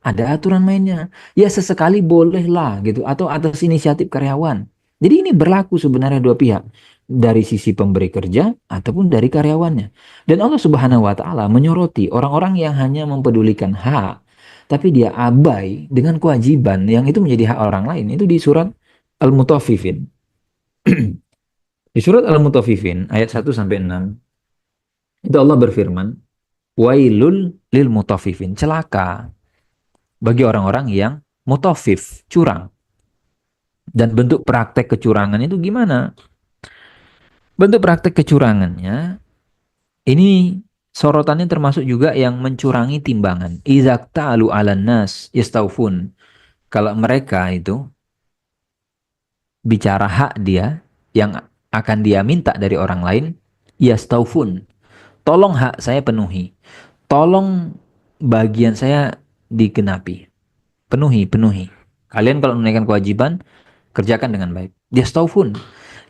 Ada aturan mainnya. Ya sesekali bolehlah gitu. Atau atas inisiatif karyawan. Jadi ini berlaku sebenarnya dua pihak. Dari sisi pemberi kerja ataupun dari karyawannya. Dan Allah Subhanahu wa Ta'ala menyoroti orang-orang yang hanya mempedulikan hak. Tapi dia abai dengan kewajiban yang itu menjadi hak orang lain. Itu di surat Al-Mutaffifin. Di surat Al-Mutaffifin ayat 1 sampai 6 itu Allah berfirman, "Wailul lil mutaffifin." Celaka bagi orang-orang yang mutaffif, curang. Dan bentuk praktek kecurangan itu gimana? Bentuk praktek kecurangannya ini sorotannya termasuk juga yang mencurangi timbangan. Izak ta'alu 'alan nas yastaufun. Kalau mereka itu bicara hak dia yang akan dia minta dari orang lain, yastaufun. Tolong hak saya penuhi. Tolong bagian saya digenapi. Penuhi, penuhi. Kalian kalau menunaikan kewajiban, kerjakan dengan baik. Yastaufun.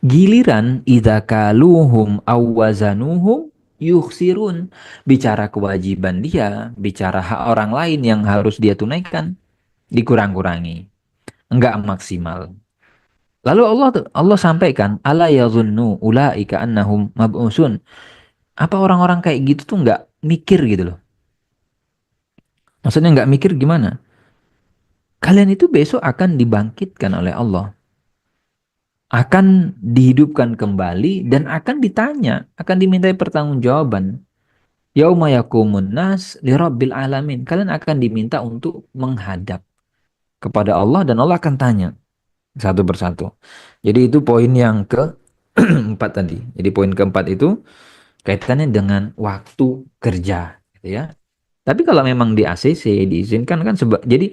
Giliran idza kaluhum awwazanuhum yukhsirun. Bicara kewajiban dia, bicara hak orang lain yang harus dia tunaikan, dikurang-kurangi. Enggak maksimal. Lalu Allah sampaikan, ala yazunnu ulaika annahum mab'usun. Apa orang-orang kayak gitu tuh nggak mikir gitu loh. Maksudnya nggak mikir gimana? Kalian itu besok akan dibangkitkan oleh Allah. Akan dihidupkan kembali dan akan ditanya. Akan dimintai pertanggungjawaban. Yauma yakumun nas lirabbil alamin. Kalian akan diminta untuk menghadap kepada Allah dan Allah akan tanya. satu persatu. Jadi itu poin yang keempat tadi. Jadi poin keempat itu kaitannya dengan waktu kerja, gitu ya. Tapi kalau memang di ACC diizinkan kan jadi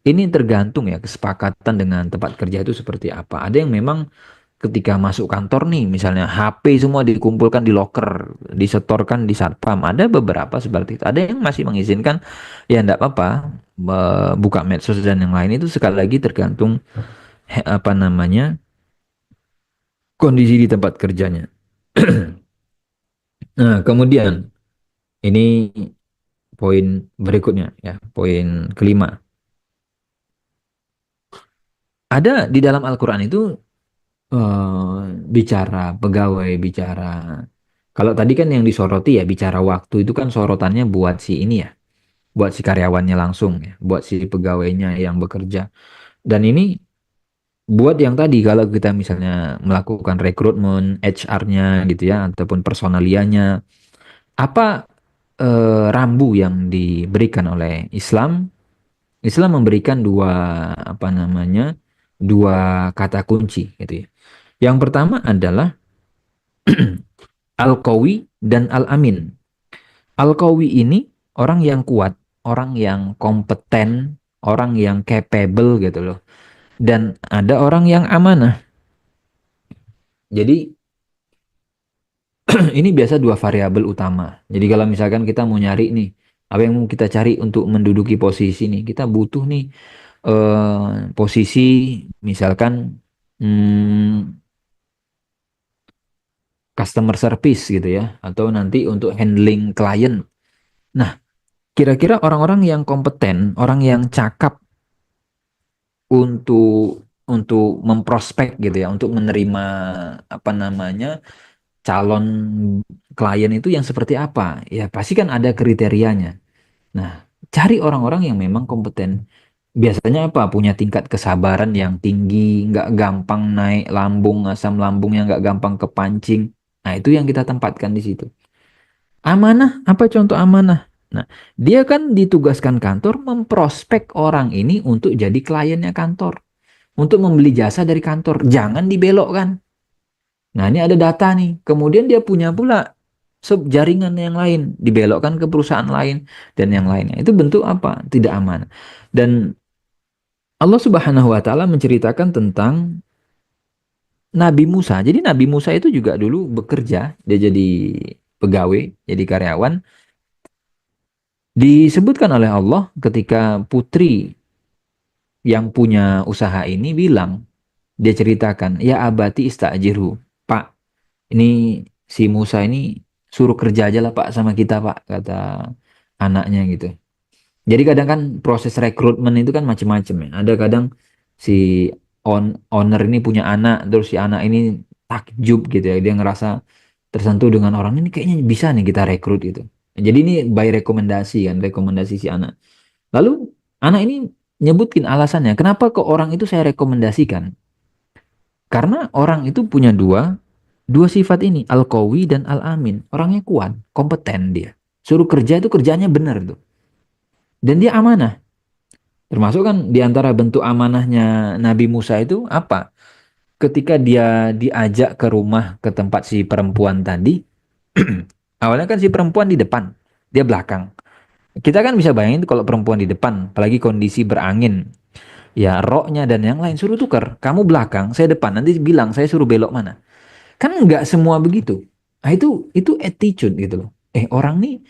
ini tergantung ya kesepakatan dengan tempat kerja itu seperti apa. Ada yang memang ketika masuk kantor nih, misalnya HP semua dikumpulkan di locker, disetorkan di satpam. Ada beberapa seperti itu. Ada yang masih mengizinkan, ya enggak apa-apa, buka medsos dan yang lain itu sekali lagi tergantung apa namanya kondisi di tempat kerjanya. Nah, kemudian ini poin berikutnya ya, poin kelima. Ada di dalam Al-Quran itu bicara pegawai, bicara kalau tadi kan yang disoroti ya bicara waktu itu kan sorotannya buat si ini ya, buat si karyawannya langsung ya, buat si pegawainya yang bekerja. Dan ini buat yang tadi kalau kita misalnya melakukan rekrutmen HR-nya gitu ya ataupun personalianya, apa rambu yang diberikan oleh Islam? Islam memberikan dua apa namanya? Dua kata kunci gitu ya. Yang pertama adalah Al-Qawi dan Al-Amin. Al-Qawi ini orang yang kuat, orang yang kompeten, orang yang capable gitu loh. Dan ada orang yang amanah. Jadi ini biasa dua variabel utama. Jadi kalau misalkan kita mau nyari nih, apa yang mau kita cari untuk menduduki posisi nih, kita butuh nih posisi misalkan customer service gitu ya, atau nanti untuk handling klien. Nah, kira-kira orang-orang yang kompeten, orang yang cakap untuk memprospek gitu ya, untuk menerima apa namanya calon klien itu yang seperti apa? Ya pasti kan ada kriterianya. Nah, cari orang-orang yang memang kompeten. Biasanya apa? Punya tingkat kesabaran yang tinggi, nggak gampang naik lambung, asam lambungnya nggak gampang kepancing. Nah, itu yang kita tempatkan di situ. Amanah, apa contoh amanah? Nah, dia kan ditugaskan kantor memprospek orang ini untuk jadi kliennya kantor, untuk membeli jasa dari kantor. Jangan dibelokkan. Nah, ini ada data nih. Kemudian dia punya pula jaringan yang lain, dibelokkan ke perusahaan lain dan yang lainnya. Itu bentuk apa? Tidak aman. Dan Allah Subhanahu wa taala menceritakan tentang Nabi Musa. Jadi Nabi Musa itu juga dulu bekerja, dia jadi pegawai, jadi karyawan. Disebutkan oleh Allah ketika putri yang punya usaha ini bilang, dia ceritakan, ya abati istajirhu. Pak, ini si Musa ini suruh kerja aja lah Pak sama kita Pak, kata anaknya gitu. Jadi kadang kan proses rekrutmen itu kan macam-macam ya. Ada kadang si owner ini punya anak, terus si anak ini takjub gitu ya. Dia ngerasa tersentuh dengan orang ini kayaknya bisa nih kita rekrut gitu. Jadi ini by rekomendasi kan, rekomendasi si anak. Lalu anak ini nyebutin alasannya, kenapa ke orang itu saya rekomendasikan? Karena orang itu punya dua sifat ini, al-qawi dan al-amin. Orangnya kuat, kompeten dia. Suruh kerja itu kerjanya benar tuh. Dan dia amanah. Termasuk kan di antara bentuk amanahnya Nabi Musa itu apa? Ketika dia diajak ke rumah ke tempat si perempuan tadi, awalnya kan si perempuan di depan, dia belakang. Kita kan bisa bayangin tuh kalau perempuan di depan, apalagi kondisi berangin, ya roknya dan yang lain suruh tukar. Kamu belakang, saya depan. Nanti bilang saya suruh belok mana. Kan nggak semua begitu. Nah, itu attitude gitu loh. Orang nih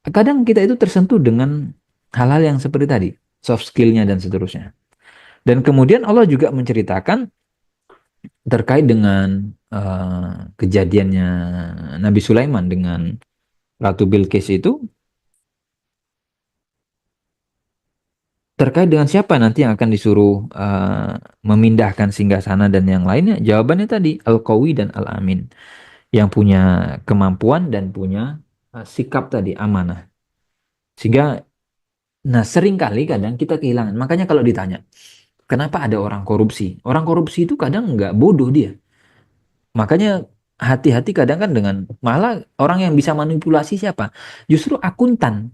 kadang kita itu tersentuh dengan hal-hal yang seperti tadi, soft skillnya dan seterusnya. Dan kemudian Allah juga menceritakan terkait dengan kejadiannya Nabi Sulaiman dengan Ratu Bilqis itu terkait dengan siapa nanti yang akan disuruh memindahkan singgasana dan yang lainnya. Jawabannya tadi Al-Qawi dan Al-Amin yang punya kemampuan dan punya sikap tadi amanah. Sehingga nah sering kali kadang kita kehilangan. Makanya kalau ditanya kenapa ada orang korupsi? Orang korupsi itu kadang nggak bodoh dia. Makanya hati-hati kadang kan dengan malah orang yang bisa manipulasi siapa? Justru akuntan,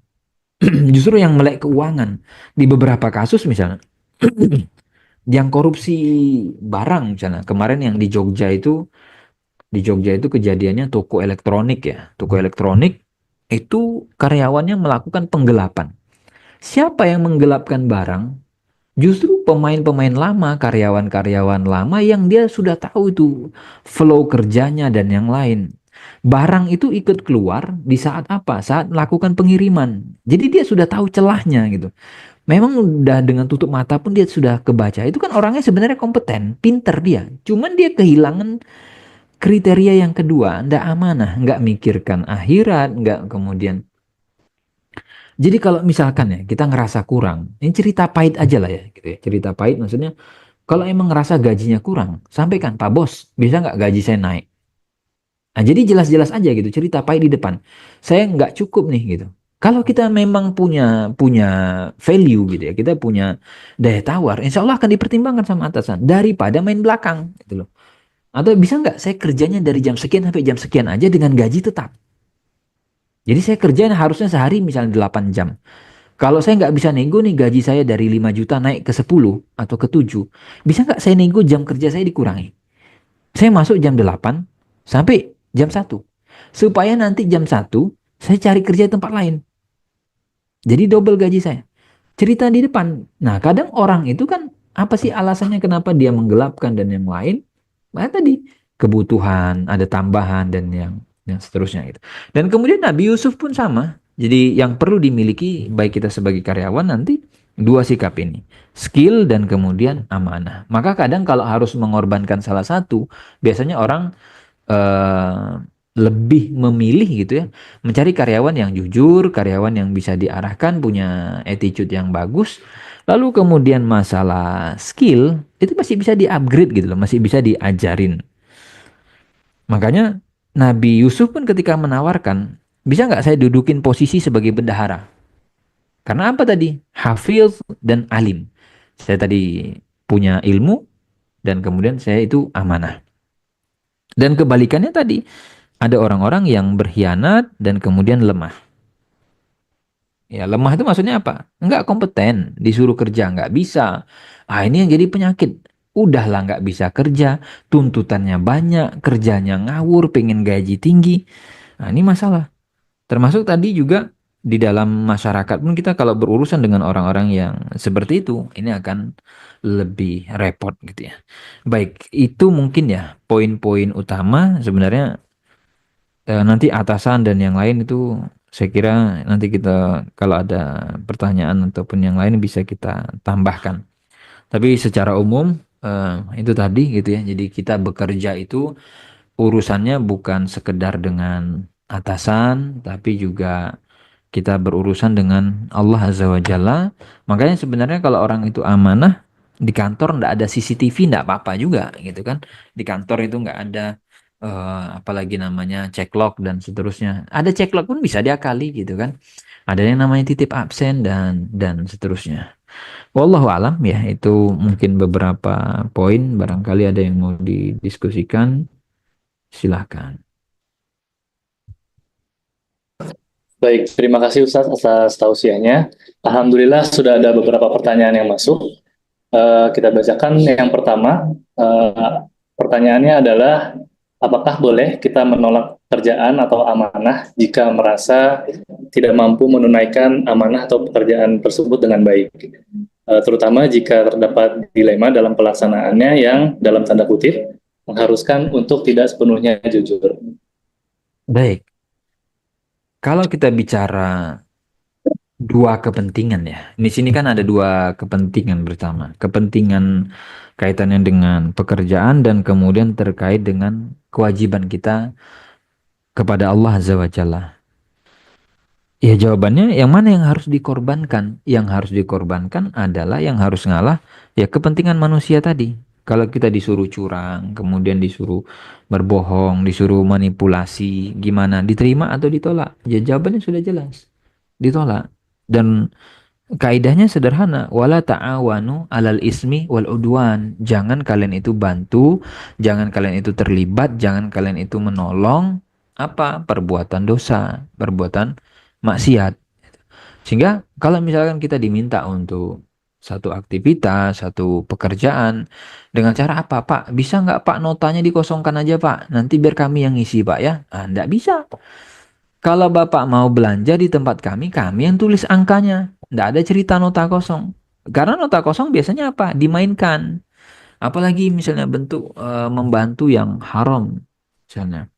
justru yang melek keuangan. Di beberapa kasus misalnya, yang korupsi barang misalnya. Kemarin yang di Jogja itu kejadiannya toko elektronik ya. Toko elektronik itu karyawannya melakukan penggelapan. Siapa yang menggelapkan barang? Justru pemain-pemain lama, karyawan-karyawan lama yang dia sudah tahu itu flow kerjanya dan yang lain. Barang itu ikut keluar di saat apa? Saat melakukan pengiriman. Jadi dia sudah tahu celahnya gitu. Memang udah dengan tutup mata pun dia sudah kebaca. Itu kan orangnya sebenarnya kompeten, pinter dia. Cuman dia kehilangan kriteria yang kedua, ndak amanah, nggak mikirkan akhirat, nggak kemudian. Jadi kalau misalkan ya kita ngerasa kurang, ini cerita pahit aja lah ya, gitu ya. Cerita pahit maksudnya kalau emang ngerasa gajinya kurang, sampaikan Pak Bos, bisa nggak gaji saya naik? Nah, jadi jelas-jelas aja gitu, cerita pahit di depan. Saya nggak cukup nih gitu. Kalau kita memang punya punya value gitu ya, kita punya daya tawar, insya Allah akan dipertimbangkan sama atasan daripada main belakang gitu loh. Atau bisa nggak saya kerjanya dari jam sekian sampai jam sekian aja dengan gaji tetap. Jadi saya kerjanya harusnya sehari misalnya 8 jam. Kalau saya nggak bisa nego nih gaji saya dari 5 juta naik ke 10 atau ke 7, bisa nggak saya nego jam kerja saya dikurangi? Saya masuk jam 8 sampai jam 1. Supaya nanti jam 1 saya cari kerja di tempat lain. Jadi double gaji saya. Cerita di depan. Nah, kadang orang itu kan apa sih alasannya kenapa dia menggelapkan dan yang lain? Nah, tadi kebutuhan, ada tambahan dan yang seterusnya gitu. Dan kemudian Nabi Yusuf pun sama. Jadi yang perlu dimiliki baik kita sebagai karyawan nanti dua sikap ini. Skill dan kemudian amanah. Maka kadang kalau harus mengorbankan salah satu, biasanya orang eh, lebih memilih gitu ya, mencari karyawan yang jujur, karyawan yang bisa diarahkan, punya attitude yang bagus. Lalu kemudian masalah skill itu masih bisa di-upgrade gitu loh, masih bisa diajarin. Makanya Nabi Yusuf pun ketika menawarkan, bisa nggak saya dudukin posisi sebagai bendahara? Karena apa tadi? Hafiz dan alim. Saya tadi punya ilmu dan kemudian saya itu amanah. Dan kebalikannya tadi, ada orang-orang yang berkhianat dan kemudian lemah. Ya, lemah itu maksudnya apa? Nggak kompeten, disuruh kerja nggak bisa. Ah, ini yang jadi penyakit. Udahlah nggak bisa kerja, tuntutannya banyak, kerjanya ngawur, pengen gaji tinggi. Nah, ini masalah. Termasuk tadi juga di dalam masyarakat pun kita kalau berurusan dengan orang-orang yang seperti itu, ini akan lebih repot gitu ya. Baik, itu mungkin ya poin-poin utama sebenarnya. Nanti atasan dan yang lain itu saya kira nanti kita kalau ada pertanyaan ataupun yang lain bisa kita tambahkan. Tapi secara umum itu tadi gitu ya. Jadi kita bekerja itu urusannya bukan sekedar dengan atasan, tapi juga kita berurusan dengan Allah Azza wa Jalla. Makanya sebenarnya kalau orang itu amanah di kantor ndak ada CCTV ndak apa-apa juga gitu kan. Di kantor itu nggak ada apalagi namanya cek log dan seterusnya. Ada cek log pun bisa diakali gitu kan. Ada yang namanya titip absen dan seterusnya. Wallahu alam ya itu mungkin beberapa poin barangkali ada yang mau didiskusikan silahkan. Baik, terima kasih Ustadz atas tausiahnya. Alhamdulillah sudah ada beberapa pertanyaan yang masuk. Kita bacakan yang pertama. Pertanyaannya adalah, apakah boleh kita menolak pekerjaan atau amanah jika merasa tidak mampu menunaikan amanah atau pekerjaan tersebut dengan baik? Terutama jika terdapat dilema dalam pelaksanaannya yang dalam tanda kutip mengharuskan untuk tidak sepenuhnya jujur. Baik, kalau kita bicara dua kepentingan ya. Di sini kan ada dua kepentingan bersama. Kepentingan kaitannya dengan pekerjaan dan kemudian terkait dengan kewajiban kita kepada Allah Azza wa Jalla. Ya jawabannya yang mana yang harus dikorbankan? Yang harus dikorbankan adalah yang harus ngalah ya kepentingan manusia tadi. Kalau kita disuruh curang, kemudian disuruh berbohong, disuruh manipulasi, gimana? Diterima atau ditolak? Ya jawabannya sudah jelas. Ditolak. Dan kaidahnya sederhana, wala ta'awanu alal ismi wal udwan. Jangan kalian itu bantu, jangan kalian itu terlibat, jangan kalian itu menolong apa? Perbuatan dosa, perbuatan maksiat. Sehingga kalau misalkan kita diminta untuk satu aktivitas, satu pekerjaan. Dengan cara apa, Pak? Bisa nggak Pak notanya dikosongkan aja Pak? Nanti biar kami yang ngisi Pak ya. Ah, nggak bisa. Kalau Bapak mau belanja di tempat kami yang tulis angkanya. Nggak ada cerita nota kosong. Karena nota kosong biasanya apa? Dimainkan. Apalagi misalnya bentuk membantu yang haram. Misalnya.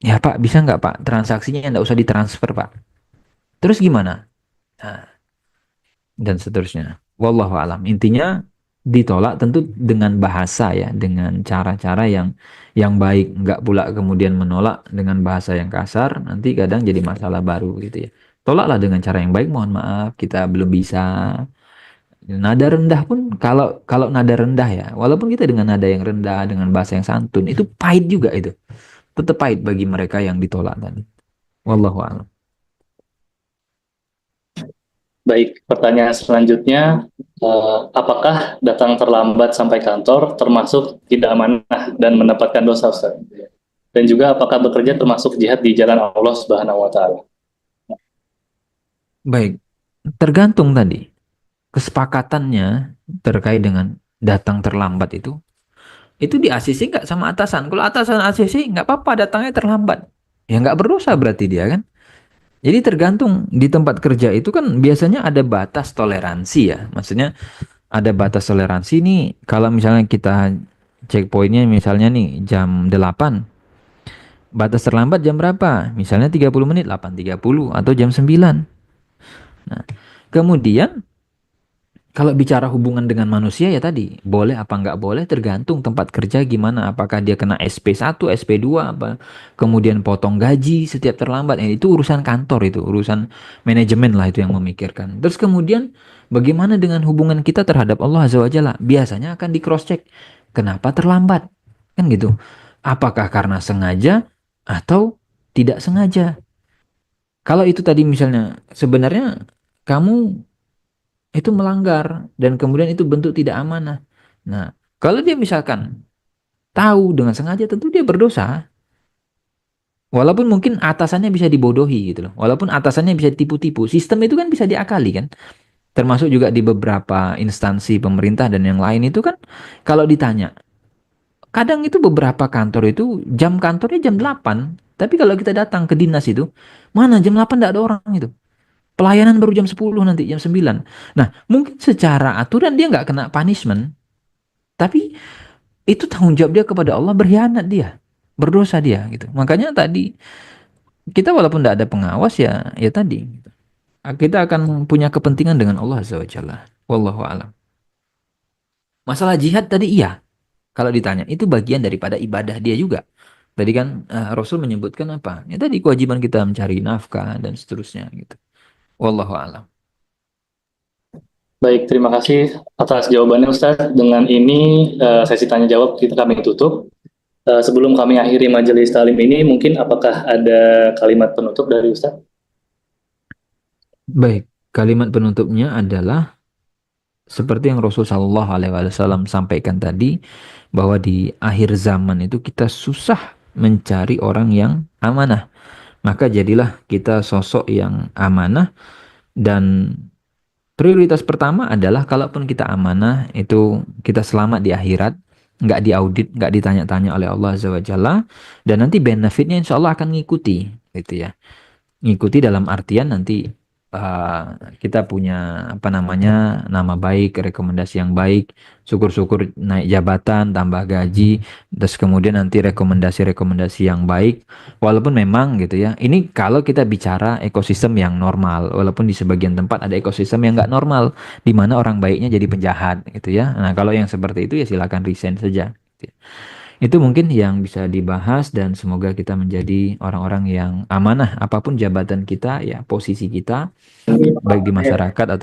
Ya Pak, bisa nggak Pak? Transaksinya nggak usah ditransfer Pak. Terus gimana? Nah, dan seterusnya. Wallahu alam. Intinya ditolak tentu dengan bahasa ya, dengan cara-cara yang baik, nggak pula kemudian menolak dengan bahasa yang kasar, nanti kadang jadi masalah baru gitu ya. Tolaklah dengan cara yang baik, mohon maaf kita belum bisa. Nada rendah pun kalau kalau nada rendah ya, walaupun kita dengan nada yang rendah, dengan bahasa yang santun, itu pahit juga itu. Tetap pahit bagi mereka yang ditolak tadi. Wallahu alam. Baik, pertanyaan selanjutnya, apakah datang terlambat sampai kantor termasuk tidak amanah dan mendapatkan dosa, Ustaz? Dan juga apakah bekerja termasuk jihad di jalan Allah Subhanahu wa taala? Baik, tergantung tadi. Kesepakatannya terkait dengan datang terlambat itu di ACC nggak sama atasan. Kalau atasan ACC nggak apa-apa datangnya terlambat, ya nggak berdosa berarti dia kan. Jadi tergantung di tempat kerja itu kan biasanya ada batas toleransi ya. Maksudnya ada batas toleransi nih kalau misalnya kita checkpointnya misalnya nih jam 8, batas terlambat jam berapa? Misalnya 30 menit, 8.30 atau jam 9. Nah, kemudian kalau bicara hubungan dengan manusia ya tadi, boleh apa nggak boleh tergantung tempat kerja gimana. Apakah dia kena SP1, SP2, apa kemudian potong gaji setiap terlambat. Itu urusan kantor itu, urusan manajemen lah itu yang memikirkan. Terus kemudian bagaimana dengan hubungan kita terhadap Allah Azza wa Jalla? Biasanya akan di cross check. Kenapa terlambat? Kan gitu. Apakah karena sengaja atau tidak sengaja? Kalau itu tadi misalnya sebenarnya kamu itu melanggar dan kemudian itu bentuk tidak amanah. Nah, kalau dia misalkan tahu dengan sengaja tentu dia berdosa. Walaupun mungkin atasannya bisa dibodohi gitu loh. Walaupun atasannya bisa ditipu-tipu. Sistem itu kan bisa diakali kan. Termasuk juga di beberapa instansi pemerintah dan yang lain itu kan kalau ditanya. Kadang itu beberapa kantor itu jam kantornya jam 8. Tapi kalau kita datang ke dinas itu, mana jam 8 tidak ada orang itu. Pelayanan baru jam 10 nanti, jam 9. Nah, mungkin secara aturan dia nggak kena punishment. Tapi itu tanggung jawab dia kepada Allah, berkhianat dia, berdosa dia gitu. Makanya tadi kita walaupun tidak ada pengawas ya ya tadi kita akan punya kepentingan dengan Allah Azza wa Jalla. Wallahu alam. Masalah jihad tadi iya, kalau ditanya itu bagian daripada ibadah dia juga. Tadi kan Rasul menyebutkan apa? Ya tadi kewajiban kita mencari nafkah dan seterusnya gitu. Wallahu alam. Baik, terima kasih atas jawabannya, Ustaz. Dengan ini sesi tanya jawab kita kami tutup. Sebelum kami akhiri majelis talim ini, mungkin apakah ada kalimat penutup dari Ustaz? Baik, kalimat penutupnya adalah seperti yang Rasul Shallallahu Alaihi Wasallam sampaikan tadi, bahwa di akhir zaman itu kita susah mencari orang yang amanah. Maka jadilah kita sosok yang amanah, dan prioritas pertama adalah kalaupun kita amanah itu kita selamat di akhirat, nggak diaudit, nggak ditanya-tanya oleh Allah Azza wa Jalla, dan nanti benefitnya insya Allah akan ngikuti, gitu ya. Ngikuti dalam artian nanti kita punya apa namanya nama baik, rekomendasi yang baik, syukur-syukur naik jabatan, tambah gaji, terus kemudian nanti rekomendasi-rekomendasi yang baik. Walaupun memang gitu ya, ini kalau kita bicara ekosistem yang normal, walaupun di sebagian tempat ada ekosistem yang nggak normal, di mana orang baiknya jadi penjahat gitu ya. Nah kalau yang seperti itu ya silakan resign saja. Gitu ya. Itu mungkin yang bisa dibahas dan semoga kita menjadi orang-orang yang amanah apapun jabatan kita ya, posisi kita baik di masyarakat atau